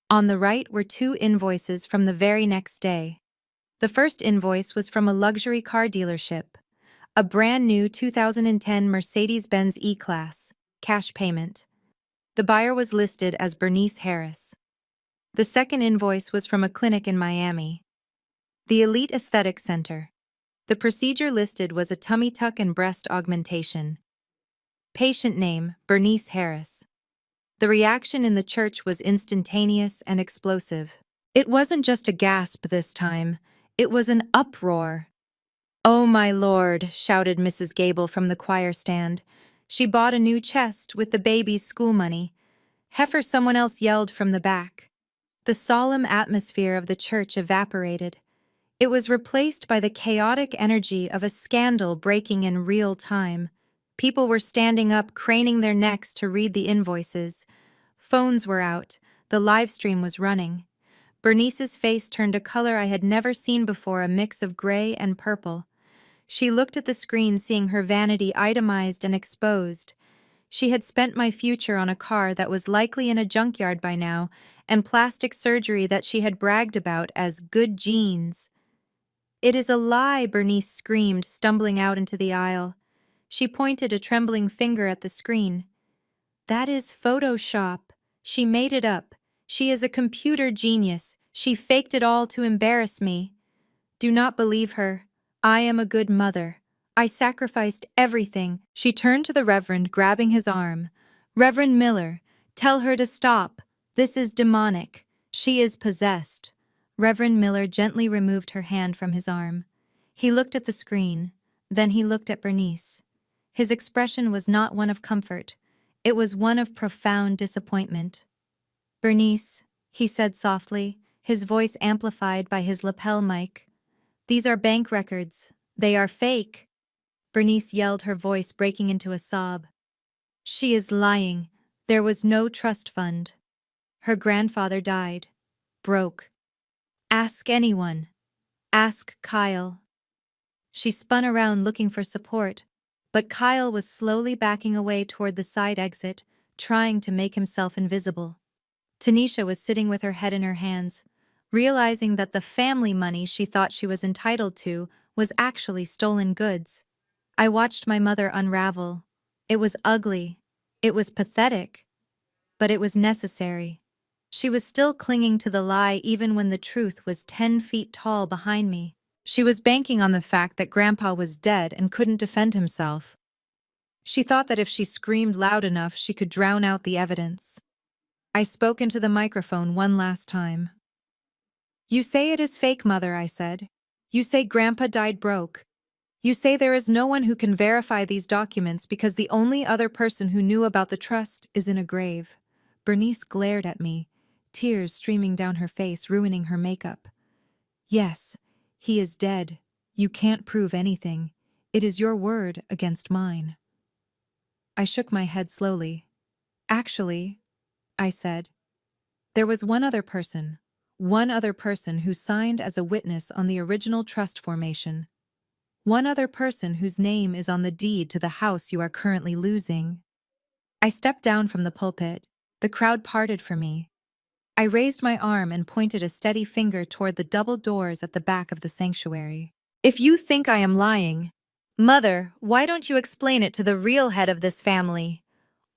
On the right were two invoices from the very next day. The first invoice was from a luxury car dealership. A brand new 2010 Mercedes-Benz E-Class, cash payment. The buyer was listed as Bernice Harris. The second invoice was from a clinic in Miami, the Elite Aesthetic Center. The procedure listed was a tummy tuck and breast augmentation. Patient name, Bernice Harris. The reaction in the church was instantaneous and explosive. It wasn't just a gasp this time, it was an uproar. "Oh my lord," shouted Mrs. Gable from the choir stand. "She bought a new chest with the baby's school money." "Heifer," someone else yelled from the back. The solemn atmosphere of the church evaporated. It was replaced by the chaotic energy of a scandal breaking in real time. People were standing up, craning their necks to read the invoices. Phones were out. The live stream was running. Bernice's face turned a color I had never seen before, a mix of gray and purple. She looked at the screen, seeing her vanity itemized and exposed. She had spent my future on a car that was likely in a junkyard by now, and plastic surgery that she had bragged about as good genes. "It is a lie," Bernice screamed, stumbling out into the aisle. She pointed a trembling finger at the screen. "That is Photoshop. She made it up. She is a computer genius. She faked it all to embarrass me. Do not believe her. I am a good mother. I sacrificed everything." She turned to the Reverend, grabbing his arm. "Reverend Miller, tell her to stop. This is demonic. She is possessed." Reverend Miller gently removed her hand from his arm. He looked at the screen. Then he looked at Bernice. His expression was not one of comfort. It was one of profound disappointment. "Bernice," he said softly, his voice amplified by his lapel mic. "These are bank records. They are fake." Bernice yelled, her voice breaking into a sob. "She is lying. There was no trust fund. Her grandfather died. Broke. Ask anyone. Ask Kyle." She spun around looking for support, but Kyle was slowly backing away toward the side exit, trying to make himself invisible. Tanisha was sitting with her head in her hands, realizing that the family money she thought she was entitled to was actually stolen goods. I watched my mother unravel. It was ugly. It was pathetic. But it was necessary. She was still clinging to the lie even when the truth was 10 feet tall behind me. She was banking on the fact that Grandpa was dead and couldn't defend himself. She thought that if she screamed loud enough, she could drown out the evidence. I spoke into the microphone one last time. "You say it is fake, Mother," I said. "You say Grandpa died broke. You say there is no one who can verify these documents because the only other person who knew about the trust is in a grave." Bernice glared at me, tears streaming down her face, ruining her makeup. "Yes, he is dead. You can't prove anything. It is your word against mine." I shook my head slowly. "Actually," I said, "there was one other person who signed as a witness on the original trust formation. One other person whose name is on the deed to the house you are currently losing." I stepped down from the pulpit. The crowd parted for me. I raised my arm and pointed a steady finger toward the double doors at the back of the sanctuary. "If you think I am lying, Mother, why don't you explain it to the real head of this family?"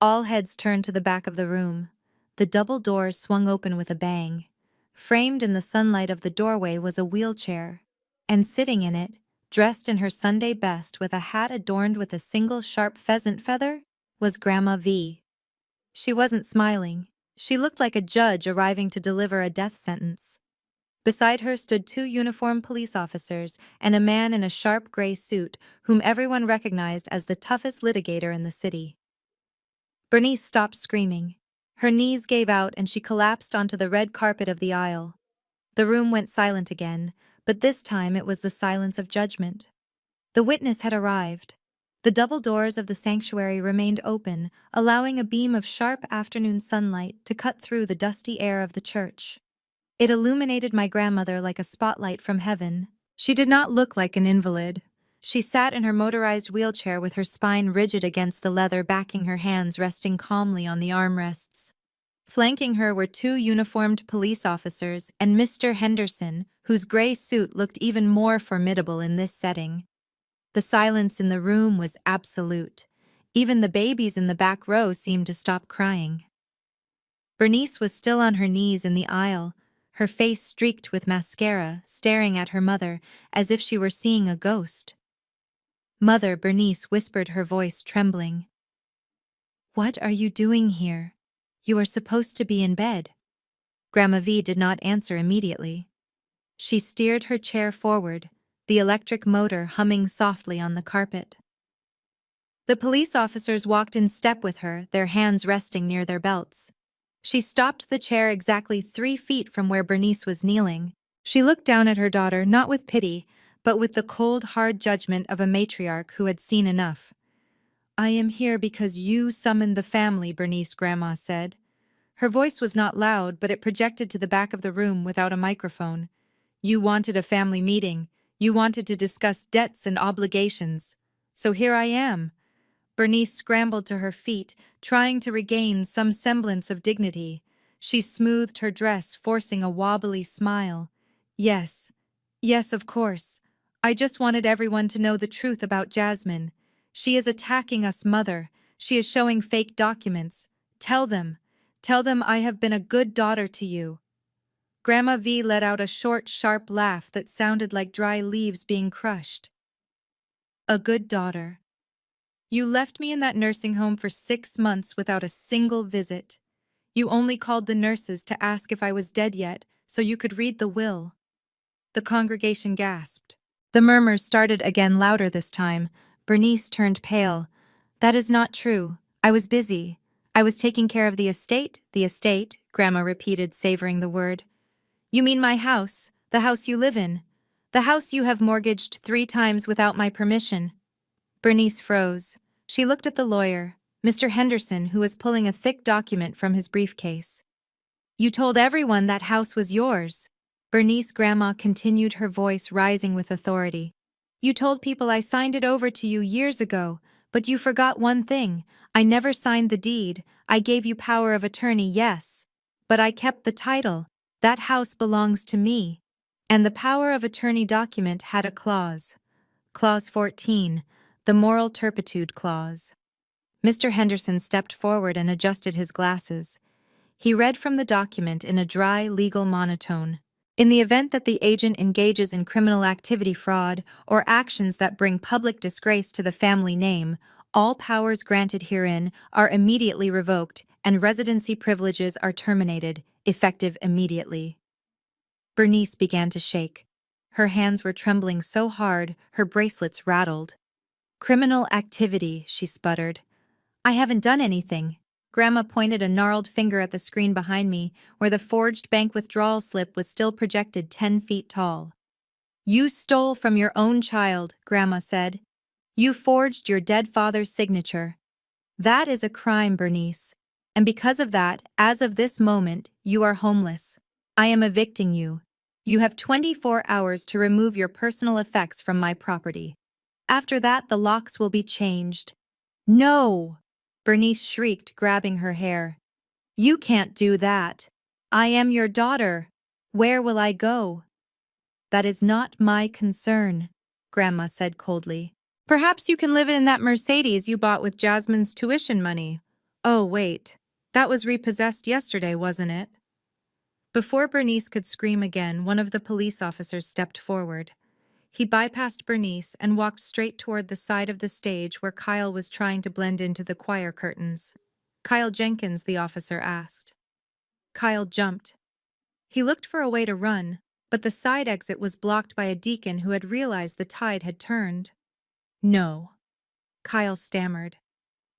All heads turned to the back of the room. The double doors swung open with a bang. Framed in the sunlight of the doorway was a wheelchair, and sitting in it, dressed in her Sunday best with a hat adorned with a single sharp pheasant feather, was Grandma V. She wasn't smiling. She looked like a judge arriving to deliver a death sentence. Beside her stood two uniformed police officers and a man in a sharp gray suit whom everyone recognized as the toughest litigator in the city. Bernice stopped screaming. Her knees gave out and she collapsed onto the red carpet of the aisle. The room went silent again, but this time it was the silence of judgment. The witness had arrived. The double doors of the sanctuary remained open, allowing a beam of sharp afternoon sunlight to cut through the dusty air of the church. It illuminated my grandmother like a spotlight from heaven. She did not look like an invalid. She sat in her motorized wheelchair with her spine rigid against the leather, backing her hands resting calmly on the armrests. Flanking her were two uniformed police officers and Mr. Henderson, whose gray suit looked even more formidable in this setting. The silence in the room was absolute. Even the babies in the back row seemed to stop crying. Bernice was still on her knees in the aisle, her face streaked with mascara, staring at her mother as if she were seeing a ghost. "Mother," Bernice whispered, her voice trembling. "What are you doing here? You are supposed to be in bed." Grandma V did not answer immediately. She steered her chair forward, the electric motor humming softly on the carpet. The police officers walked in step with her, their hands resting near their belts. She stopped the chair exactly 3 feet from where Bernice was kneeling. She looked down at her daughter, not with pity, but with the cold, hard judgment of a matriarch who had seen enough. "I am here because you summoned the family," Bernice Grandma said. Her voice was not loud, but it projected to the back of the room without a microphone. "You wanted a family meeting. You wanted to discuss debts and obligations. So here I am." Bernice scrambled to her feet, trying to regain some semblance of dignity. She smoothed her dress, forcing a wobbly smile. "Yes. Yes, of course. I just wanted everyone to know the truth about Jasmine. She is attacking us, Mother. She is showing fake documents. Tell them. Tell them I have been a good daughter to you." Grandma V let out a short, sharp laugh that sounded like dry leaves being crushed. "A good daughter. You left me in that nursing home for 6 months without a single visit. You only called the nurses to ask if I was dead yet, so you could read the will." The congregation gasped. The murmurs started again, louder this time. Bernice turned pale. "That is not true. I was busy. I was taking care of the estate." "The estate," Grandma repeated, savoring the word. "You mean my house, the house you live in. The house you have mortgaged 3 times without my permission." Bernice froze. She looked at the lawyer, Mr. Henderson, who was pulling a thick document from his briefcase. "You told everyone that house was yours." Bernice Grandma continued, her voice rising with authority. "You told people I signed it over to you years ago, but you forgot one thing. I never signed the deed. I gave you power of attorney, yes. But I kept the title. That house belongs to me." And the power of attorney document had a clause. Clause 14. The moral turpitude clause. Mr. Henderson stepped forward and adjusted his glasses. He read from the document in a dry, legal monotone. "In the event that the agent engages in criminal activity, fraud, or actions that bring public disgrace to the family name, all powers granted herein are immediately revoked and residency privileges are terminated, effective immediately." Bernice began to shake. Her hands were trembling so hard, her bracelets rattled. "Criminal activity," she sputtered. "I haven't done anything." Grandma pointed a gnarled finger at the screen behind me, where the forged bank withdrawal slip was still projected 10 feet tall. "You stole from your own child," Grandma said. "You forged your dead father's signature. That is a crime, Bernice. And because of that, as of this moment, you are homeless. I am evicting you. You have 24 hours to remove your personal effects from my property. After that, the locks will be changed." "No!" Bernice shrieked, grabbing her hair. "You can't do that. I am your daughter. Where will I go?" "That is not my concern," Grandma said coldly. "Perhaps you can live in that Mercedes you bought with Jasmine's tuition money." "Oh, wait. That was repossessed yesterday, wasn't it?" Before Bernice could scream again, one of the police officers stepped forward. He bypassed Bernice and walked straight toward the side of the stage where Kyle was trying to blend into the choir curtains. "Kyle Jenkins," the officer asked. Kyle jumped. He looked for a way to run, but the side exit was blocked by a deacon who had realized the tide had turned. "No," Kyle stammered.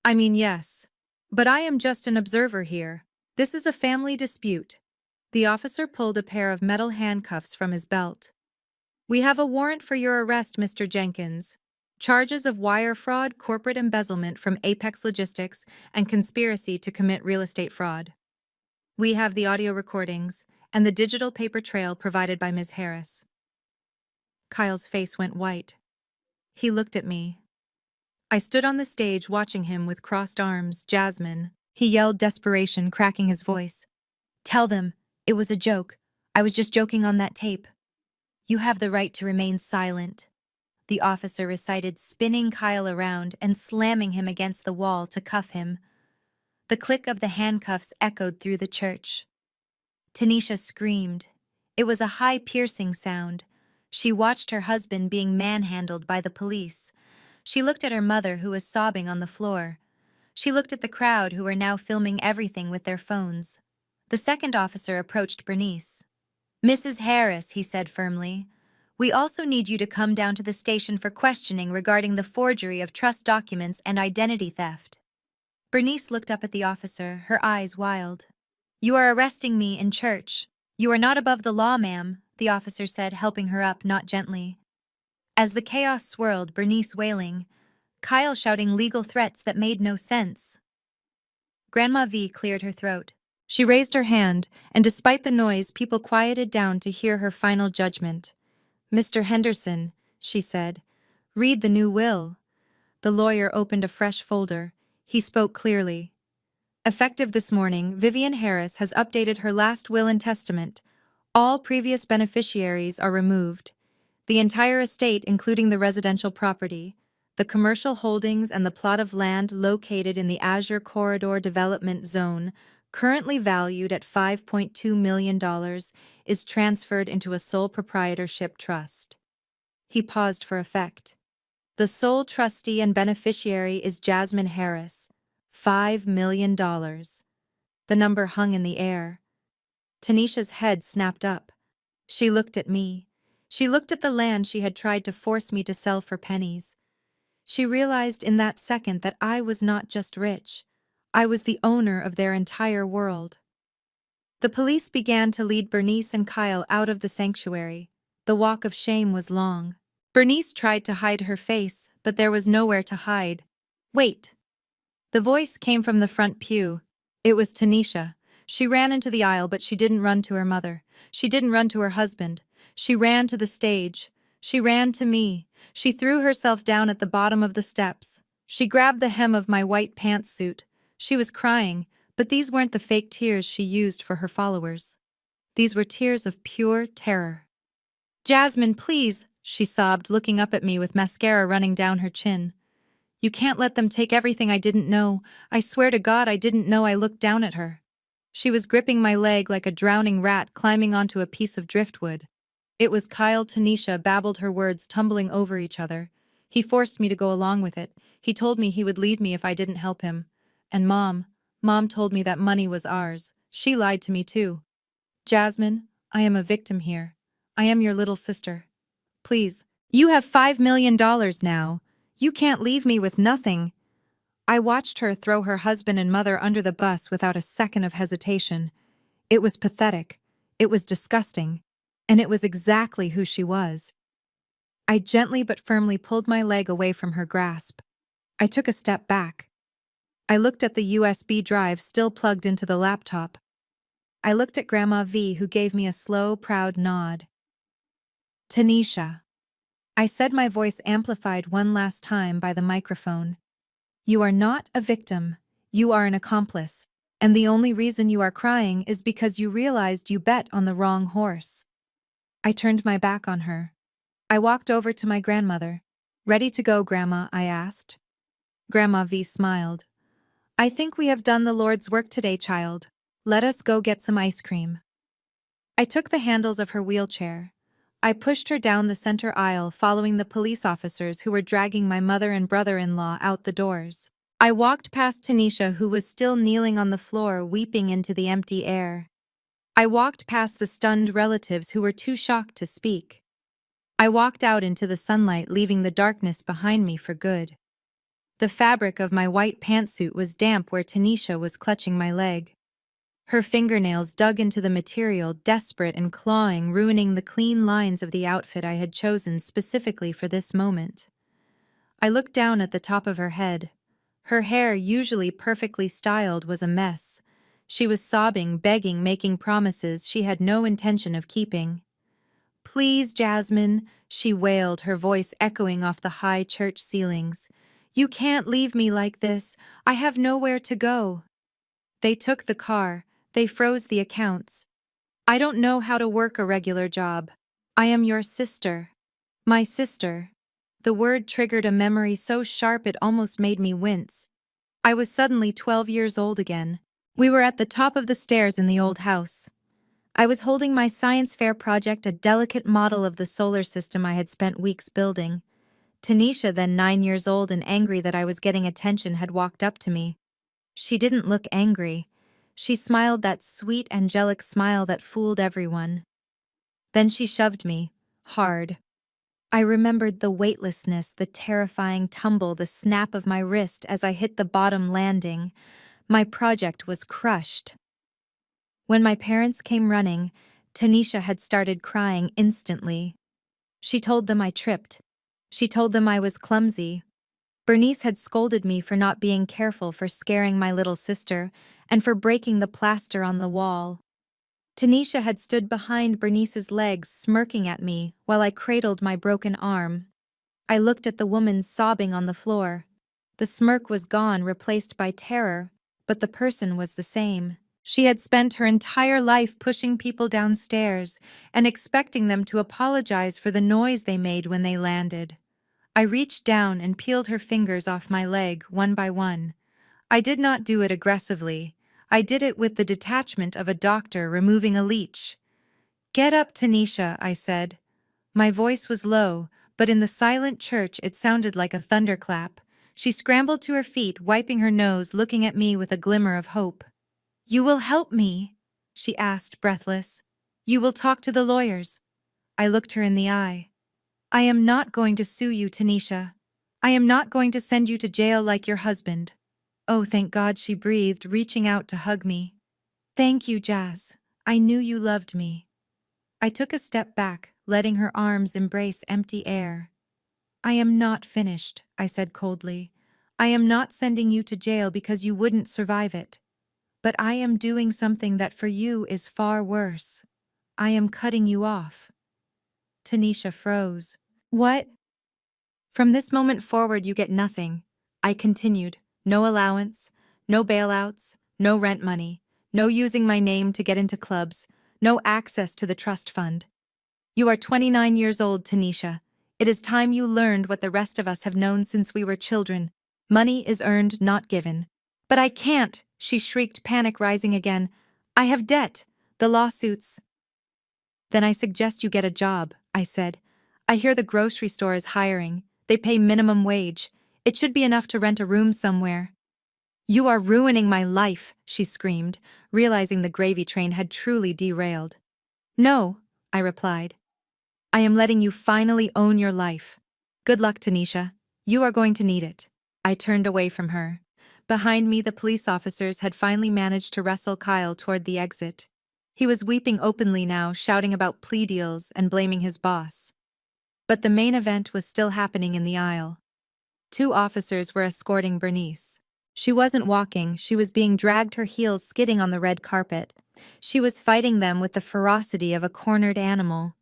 "I mean, yes. But I am just an observer here. This is a family dispute." The officer pulled a pair of metal handcuffs from his belt. "We have a warrant for your arrest, Mr. Jenkins. Charges of wire fraud, corporate embezzlement from Apex Logistics, and conspiracy to commit real estate fraud. We have the audio recordings and the digital paper trail provided by Ms. Harris. Kyle's face went white. He looked at me. I stood on the stage watching him with crossed arms. Jasmine, he yelled, desperation cracking his voice. Tell them, it was a joke. I was just joking on that tape. You have the right to remain silent, the officer recited, spinning Kyle around and slamming him against the wall to cuff him. The click of the handcuffs echoed through the church. Tanisha screamed. It was a high, piercing sound. She watched her husband being manhandled by the police. She looked at her mother, who was sobbing on the floor. She looked at the crowd, who were now filming everything with their phones. The second officer approached Bernice. Mrs. Harris, he said firmly, we also need you to come down to the station for questioning regarding the forgery of trust documents and identity theft. Bernice looked up at the officer, her eyes wild. You are arresting me in church. You are not above the law, ma'am, the officer said, helping her up, not gently. As the chaos swirled, Bernice wailing, Kyle shouting legal threats that made no sense. Grandma V cleared her throat. She raised her hand, and despite the noise, people quieted down to hear her final judgment. Mr. Henderson, she said, read the new will. The lawyer opened a fresh folder. He spoke clearly. Effective this morning, Vivian Harris has updated her last will and testament. All previous beneficiaries are removed. The entire estate, including the residential property, the commercial holdings, and the plot of land located in the Azure Corridor Development Zone, currently valued at $5.2 million, is transferred into a sole proprietorship trust. He paused for effect. The sole trustee and beneficiary is Jasmine Harris. $5 million. The number hung in the air. Tanisha's head snapped up. She looked at me. She looked at the land she had tried to force me to sell for pennies. She realized in that second that I was not just rich. I was the owner of their entire world. The police began to lead Bernice and Kyle out of the sanctuary. The walk of shame was long. Bernice tried to hide her face, but there was nowhere to hide. Wait! The voice came from the front pew. It was Tanisha. She ran into the aisle, but she didn't run to her mother. She didn't run to her husband. She ran to the stage. She ran to me. She threw herself down at the bottom of the steps. She grabbed the hem of my white pantsuit. She was crying, but these weren't the fake tears she used for her followers. These were tears of pure terror. Jasmine, please, she sobbed, looking up at me with mascara running down her chin. You can't let them take everything. I didn't know. I swear to God I didn't know. I looked down at her. She was gripping my leg like a drowning rat climbing onto a piece of driftwood. It was Kyle. Tanisha babbled, her words tumbling over each other. He forced me to go along with it. He told me he would leave me if I didn't help him. And Mom told me that money was ours. She lied to me too. Jasmine, I am a victim here. I am your little sister. Please, you have $5 million now. You can't leave me with nothing. I watched her throw her husband and mother under the bus without a second of hesitation. It was pathetic. It was disgusting. And it was exactly who she was. I gently but firmly pulled my leg away from her grasp. I took a step back. I looked at the USB drive still plugged into the laptop. I looked at Grandma V, who gave me a slow, proud nod. Tanisha, I said, my voice amplified one last time by the microphone. You are not a victim. You are an accomplice. And the only reason you are crying is because you realized you bet on the wrong horse. I turned my back on her. I walked over to my grandmother. Ready to go, Grandma? I asked. Grandma V smiled. I think we have done the Lord's work today, child. Let us go get some ice cream. I took the handles of her wheelchair. I pushed her down the center aisle, following the police officers who were dragging my mother and brother-in-law out the doors. I walked past Tanisha, who was still kneeling on the floor, weeping into the empty air. I walked past the stunned relatives who were too shocked to speak. I walked out into the sunlight, leaving the darkness behind me for good. The fabric of my white pantsuit was damp where Tanisha was clutching my leg. Her fingernails dug into the material, desperate and clawing, ruining the clean lines of the outfit I had chosen specifically for this moment. I looked down at the top of her head. Her hair, usually perfectly styled, was a mess. She was sobbing, begging, making promises she had no intention of keeping. "Please, Jasmine," she wailed, her voice echoing off the high church ceilings. "You can't leave me like this. I have nowhere to go." They took the car. They froze the accounts. "I don't know how to work a regular job. I am your sister." My sister. The word triggered a memory so sharp it almost made me wince. I was suddenly 12 years old again. We were at the top of the stairs in the old house. I was holding my science fair project, a delicate model of the solar system I had spent weeks building. Tanisha, then 9 years old and angry that I was getting attention, had walked up to me. She didn't look angry. She smiled that sweet, angelic smile that fooled everyone. Then she shoved me. Hard. I remembered the weightlessness, the terrifying tumble, the snap of my wrist as I hit the bottom landing. My project was crushed. When my parents came running, Tanisha had started crying instantly. She told them I tripped. She told them I was clumsy. Bernice had scolded me for not being careful, for scaring my little sister, and for breaking the plaster on the wall. Tanisha had stood behind Bernice's legs, smirking at me while I cradled my broken arm. I looked at the woman sobbing on the floor. The smirk was gone, replaced by terror, but the person was the same. She had spent her entire life pushing people downstairs and expecting them to apologize for the noise they made when they landed. I reached down and peeled her fingers off my leg one by one. I did not do it aggressively. I did it with the detachment of a doctor removing a leech. "Get up, Tanisha," I said. My voice was low, but in the silent church it sounded like a thunderclap. She scrambled to her feet, wiping her nose, looking at me with a glimmer of hope. "You will help me?" she asked, breathless. "You will talk to the lawyers?" I looked her in the eye. "I am not going to sue you, Tanisha. I am not going to send you to jail like your husband." "Oh, thank God," she breathed, reaching out to hug me. "Thank you, Jazz. I knew you loved me." I took a step back, letting her arms embrace empty air. "I am not finished," I said coldly. "I am not sending you to jail because you wouldn't survive it. But I am doing something that for you is far worse. I am cutting you off." Tanisha froze. "What?" "From this moment forward, you get nothing," I continued. "No allowance, no bailouts, no rent money, no using my name to get into clubs, no access to the trust fund. You are 29 years old, Tanisha. It is time you learned what the rest of us have known since we were children. Money is earned, not given." "But I can't," she shrieked, panic rising again. "I have debt, the lawsuits." "Then I suggest you get a job," I said. "I hear the grocery store is hiring. They pay minimum wage. It should be enough to rent a room somewhere." "You are ruining my life," she screamed, realizing the gravy train had truly derailed. "No," I replied. "I am letting you finally own your life. Good luck, Tanisha. You are going to need it." I turned away from her. Behind me, the police officers had finally managed to wrestle Kyle toward the exit. He was weeping openly now, shouting about plea deals and blaming his boss. But the main event was still happening in the aisle. Two officers were escorting Bernice. She wasn't walking, she was being dragged, her heels skidding on the red carpet. She was fighting them with the ferocity of a cornered animal.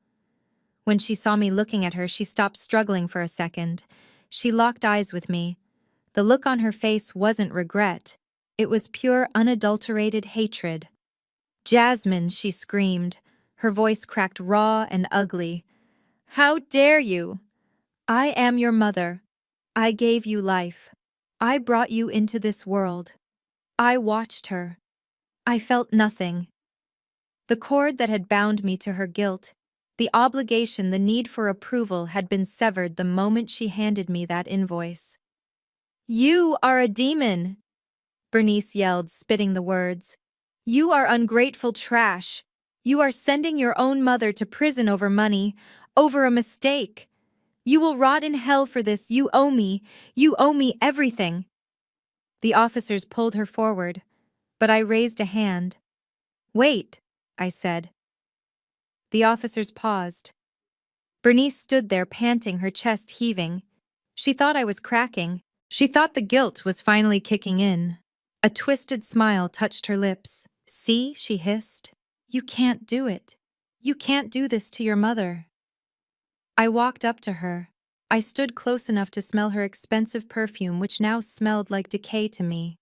When she saw me looking at her, she stopped struggling for a second. She locked eyes with me. The look on her face wasn't regret. It was pure, unadulterated hatred. "Jasmine," she screamed. Her voice cracked raw and ugly. "How dare you? I am your mother. I gave you life. I brought you into this world. I watched her. I felt nothing. The cord that had bound me to her guilt, the obligation, the need for approval had been severed the moment she handed me that invoice." "You are a demon!" Bernice yelled, spitting the words. "You are ungrateful trash. You are sending your own mother to prison over money, over a mistake. You will rot in hell for this. You owe me. You owe me everything." The officers pulled her forward, but I raised a hand. "Wait," I said. The officers paused. Bernice stood there, panting, her chest heaving. She thought I was cracking. She thought the guilt was finally kicking in. A twisted smile touched her lips. "See," she hissed. "You can't do it. You can't do this to your mother." I walked up to her. I stood close enough to smell her expensive perfume, which now smelled like decay to me.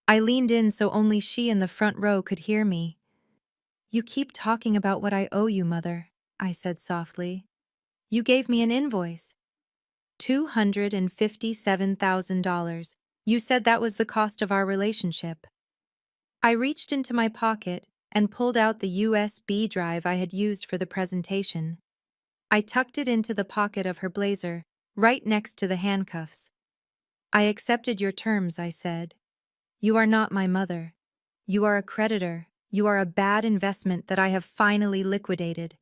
I leaned in so only she in the front row could hear me. "You keep talking about what I owe you, Mother," I said softly. "You gave me an invoice. $257,000. You said that was the cost of our relationship." I reached into my pocket and pulled out the USB drive I had used for the presentation. I tucked it into the pocket of her blazer, right next to the handcuffs. "I accepted your terms," I said. "You are not my mother. You are a creditor. You are a bad investment that I have finally liquidated.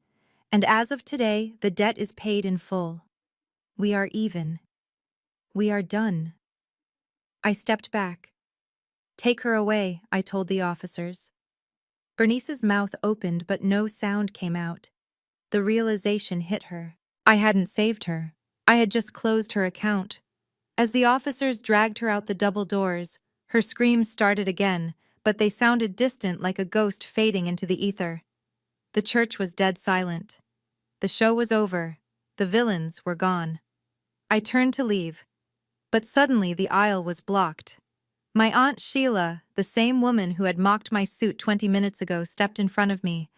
And as of today, the debt is paid in full. We are even. We are done." I stepped back. "Take her away," I told the officers. Bernice's mouth opened, but no sound came out. The realization hit her. I hadn't saved her. I had just closed her account. As the officers dragged her out the double doors, her screams started again, but they sounded distant, like a ghost fading into the ether. The church was dead silent. The show was over. The villains were gone. I turned to leave, but suddenly the aisle was blocked. My Aunt Sheila, the same woman who had mocked my suit 20 minutes ago, stepped in front of me.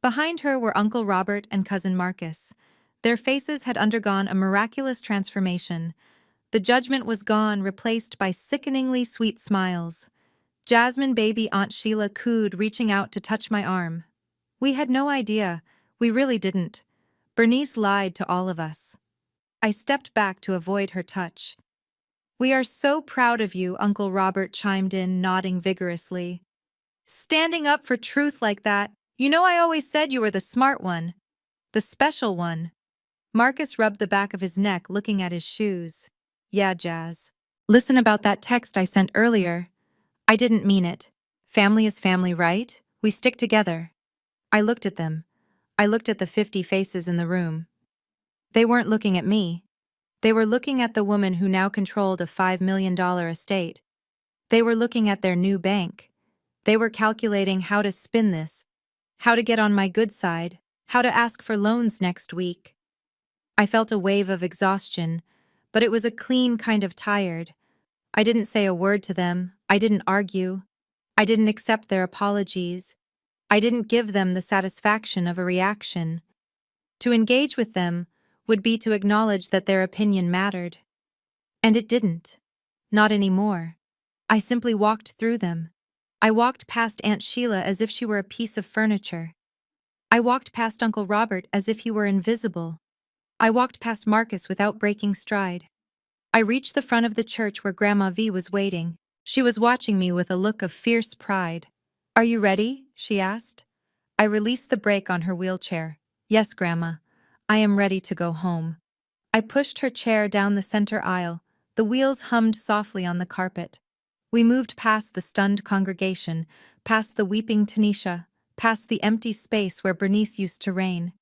Behind her were Uncle Robert and Cousin Marcus. Their faces had undergone a miraculous transformation. The judgment was gone, replaced by sickeningly sweet smiles. Jasmine baby Aunt Sheila cooed, reaching out to touch my arm. We had no idea. We really didn't. Bernice lied to all of us. I stepped back to avoid her touch. "We are so proud of you," Uncle Robert chimed in, nodding vigorously. "Standing up for truth like that. You know, I always said you were the smart one. The special one." Marcus rubbed the back of his neck, looking at his shoes. "Yeah, Jazz. Listen about that text I sent earlier. I didn't mean it. Family is family, right? We stick together." I looked at them. I looked at the 50 faces in the room. They weren't looking at me. They were looking at the woman who now controlled a $5 million estate. They were looking at their new bank. They were calculating how to spin this, how to get on my good side, how to ask for loans next week. I felt a wave of exhaustion, but it was a clean kind of tired. I didn't say a word to them. I didn't argue. I didn't accept their apologies. I didn't give them the satisfaction of a reaction. To engage with them would be to acknowledge that their opinion mattered. And it didn't. Not anymore. I simply walked through them. I walked past Aunt Sheila as if she were a piece of furniture. I walked past Uncle Robert as if he were invisible. I walked past Marcus without breaking stride. I reached the front of the church where Grandma V was waiting. She was watching me with a look of fierce pride. "Are you ready?" she asked. I released the brake on her wheelchair. "Yes, Grandma. I am ready to go home." I pushed her chair down the center aisle. The wheels hummed softly on the carpet. We moved past the stunned congregation, past the weeping Tanisha, past the empty space where Bernice used to reign.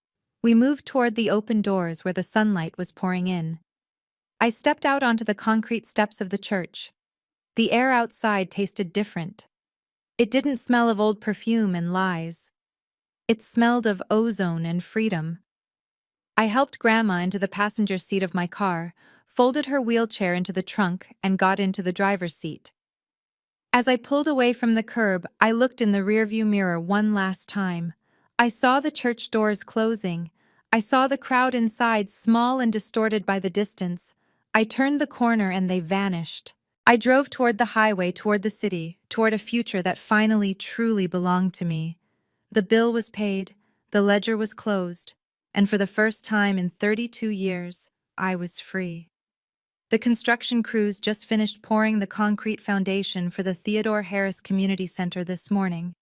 We moved toward the open doors where the sunlight was pouring in. I stepped out onto the concrete steps of the church. The air outside tasted different. It didn't smell of old perfume and lies. It smelled of ozone and freedom. I helped Grandma into the passenger seat of my car, folded her wheelchair into the trunk, and got into the driver's seat. As I pulled away from the curb, I looked in the rearview mirror one last time. I saw the church doors closing. I saw the crowd inside, small and distorted by the distance. I turned the corner and they vanished. I drove toward the highway, toward the city, toward a future that finally truly belonged to me. The bill was paid, the ledger was closed, and for the first time in 32 years, I was free. The construction crews just finished pouring the concrete foundation for the Theodore Harris Community Center this morning.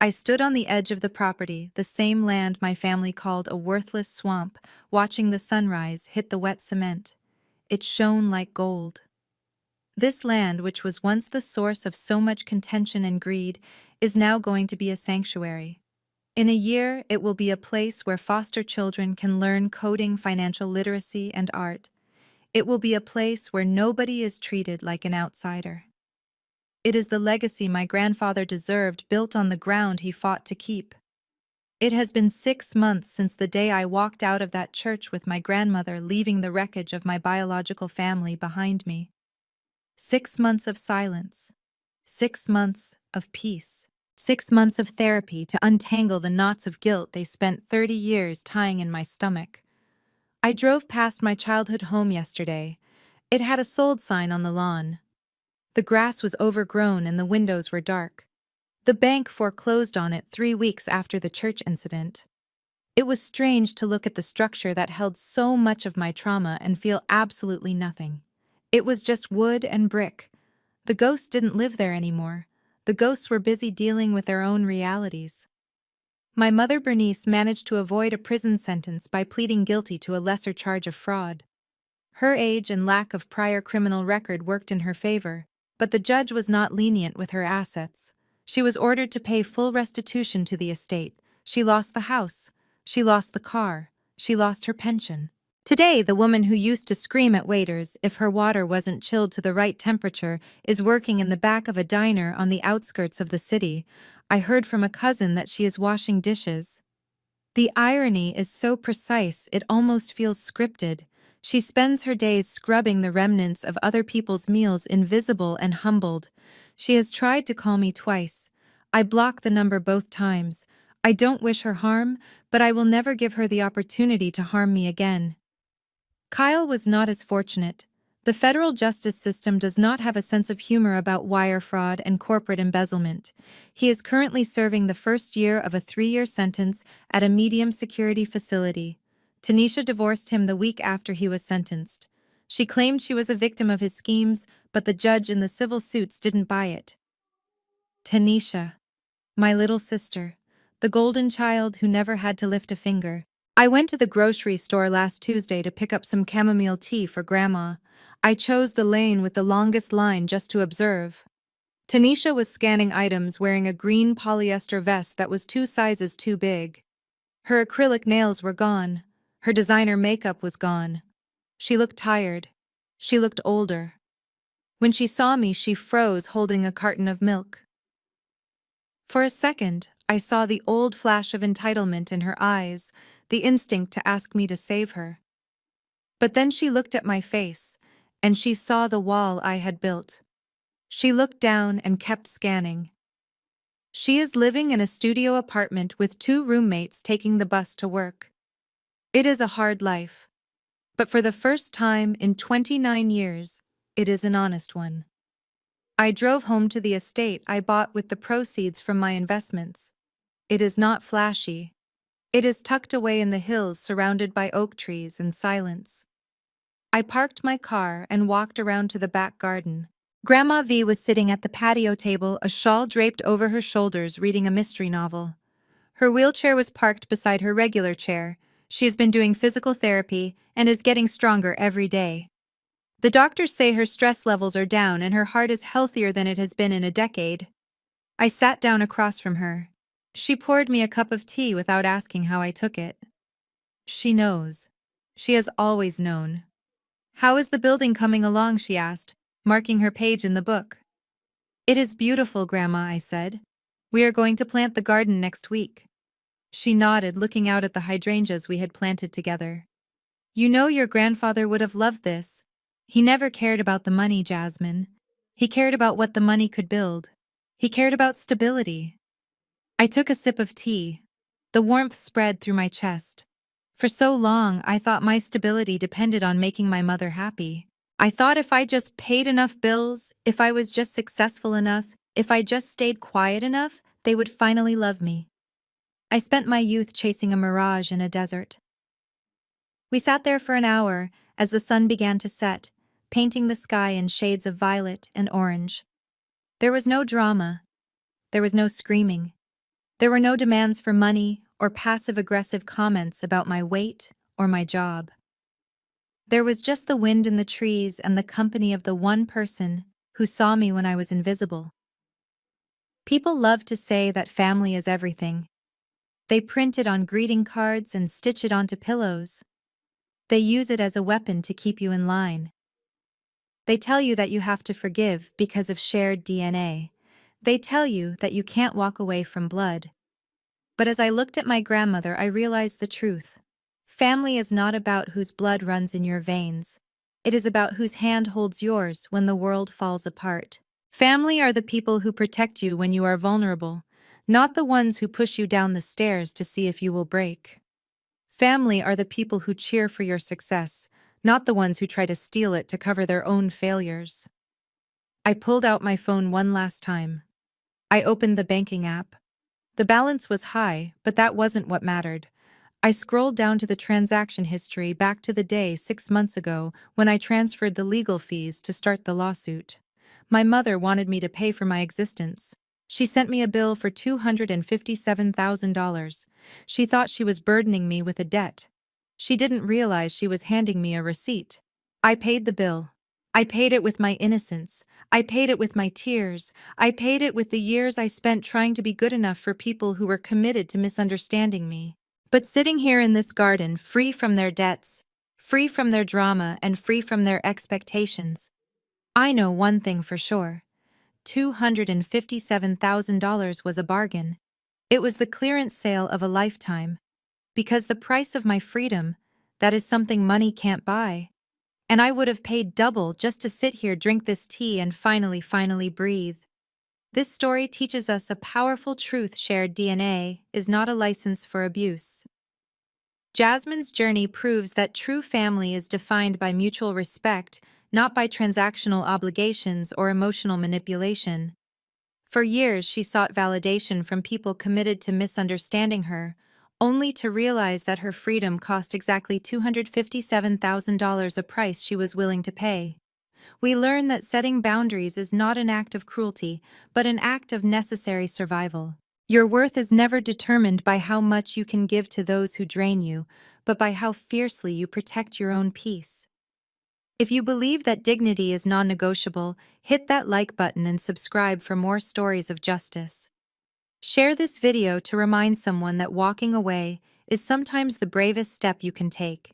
I stood on the edge of the property, the same land my family called a worthless swamp, watching the sunrise hit the wet cement. It shone like gold. This land, which was once the source of so much contention and greed, is now going to be a sanctuary. In a year, it will be a place where foster children can learn coding, financial literacy, and art. It will be a place where nobody is treated like an outsider. It is the legacy my grandfather deserved, built on the ground he fought to keep. It has been 6 months since the day I walked out of that church with my grandmother, leaving the wreckage of my biological family behind me. 6 months of silence. 6 months of peace. 6 months of therapy to untangle the knots of guilt they spent 30 years tying in my stomach. I drove past my childhood home yesterday. It had a sold sign on the lawn. The grass was overgrown and the windows were dark. The bank foreclosed on it 3 weeks after the church incident. It was strange to look at the structure that held so much of my trauma and feel absolutely nothing. It was just wood and brick. The ghosts didn't live there anymore. The ghosts were busy dealing with their own realities. My mother Bernice managed to avoid a prison sentence by pleading guilty to a lesser charge of fraud. Her age and lack of prior criminal record worked in her favor, but the judge was not lenient with her assets. She was ordered to pay full restitution to the estate. She lost the house. She lost the car. She lost her pension. Today, the woman who used to scream at waiters if her water wasn't chilled to the right temperature is working in the back of a diner on the outskirts of the city. I heard from a cousin that she is washing dishes. The irony is so precise it almost feels scripted. She spends her days scrubbing the remnants of other people's meals, invisible and humbled. She has tried to call me twice. I blocked the number both times. I don't wish her harm, but I will never give her the opportunity to harm me again. Kyle was not as fortunate. The federal justice system does not have a sense of humor about wire fraud and corporate embezzlement. He is currently serving the first year of a 3-year sentence at a medium-security facility. Tanisha divorced him the week after he was sentenced. She claimed she was a victim of his schemes, but the judge in the civil suits didn't buy it. Tanisha, my little sister, the golden child who never had to lift a finger. I went to the grocery store last Tuesday to pick up some chamomile tea for Grandma. I chose the lane with the longest line just to observe. Tanisha was scanning items wearing a green polyester vest that was 2 sizes too big. Her acrylic nails were gone. Her designer makeup was gone. She looked tired. She looked older. When she saw me, she froze, holding a carton of milk. For a second, I saw the old flash of entitlement in her eyes, the instinct to ask me to save her. But then she looked at my face, and she saw the wall I had built. She looked down and kept scanning. She is living in a studio apartment with 2 roommates taking the bus to work. It is a hard life. But for the first time in 29 years, it is an honest one. I drove home to the estate I bought with the proceeds from my investments. It is not flashy. It is tucked away in the hills, surrounded by oak trees and silence. I parked my car and walked around to the back garden. Grandma V was sitting at the patio table, a shawl draped over her shoulders, reading a mystery novel. Her wheelchair was parked beside her regular chair. She has been doing physical therapy and is getting stronger every day. The doctors say her stress levels are down and her heart is healthier than it has been in a decade. I sat down across from her. She poured me a cup of tea without asking how I took it. She knows. She has always known. "How is the building coming along?" she asked, marking her page in the book. "It is beautiful, Grandma," I said. "We are going to plant the garden next week." She nodded, looking out at the hydrangeas we had planted together. "You know your grandfather would have loved this. He never cared about the money, Jasmine. He cared about what the money could build. He cared about stability." I took a sip of tea. The warmth spread through my chest. For so long, I thought my stability depended on making my mother happy. I thought if I just paid enough bills, if I was just successful enough, if I just stayed quiet enough, they would finally love me. I spent my youth chasing a mirage in a desert. We sat there for an hour as the sun began to set, painting the sky in shades of violet and orange. There was no drama. There was no screaming. There were no demands for money or passive-aggressive comments about my weight or my job. There was just the wind in the trees and the company of the one person who saw me when I was invisible. People love to say that family is everything. They print it on greeting cards and stitch it onto pillows. They use it as a weapon to keep you in line. They tell you that you have to forgive because of shared DNA. They tell you that you can't walk away from blood. But as I looked at my grandmother, I realized the truth. Family is not about whose blood runs in your veins. It is about whose hand holds yours when the world falls apart. Family are the people who protect you when you are vulnerable, not the ones who push you down the stairs to see if you will break. Family are the people who cheer for your success, not the ones who try to steal it to cover their own failures. I pulled out my phone one last time. I opened the banking app. The balance was high, but that wasn't what mattered. I scrolled down to the transaction history back to the day 6 months ago when I transferred the legal fees to start the lawsuit. My mother wanted me to pay for my existence. She sent me a bill for $257,000. She thought she was burdening me with a debt. She didn't realize she was handing me a receipt. I paid the bill. I paid it with my innocence. I paid it with my tears. I paid it with the years I spent trying to be good enough for people who were committed to misunderstanding me. But sitting here in this garden, free from their debts, free from their drama, and free from their expectations, I know one thing for sure. $257,000 was a bargain. It was the clearance sale of a lifetime. Because the price of my freedom, that is something money can't buy. And I would have paid double just to sit here, drink this tea, and finally breathe. This story teaches us a powerful truth: shared DNA is not a license for abuse. Jasmine's journey proves that true family is defined by mutual respect, not by transactional obligations or emotional manipulation. For years, she sought validation from people committed to misunderstanding her, only to realize that her freedom cost exactly $257,000, a price she was willing to pay. We learn that setting boundaries is not an act of cruelty, but an act of necessary survival. Your worth is never determined by how much you can give to those who drain you, but by how fiercely you protect your own peace. If you believe that dignity is non-negotiable, hit that like button and subscribe for more stories of justice. Share this video to remind someone that walking away is sometimes the bravest step you can take.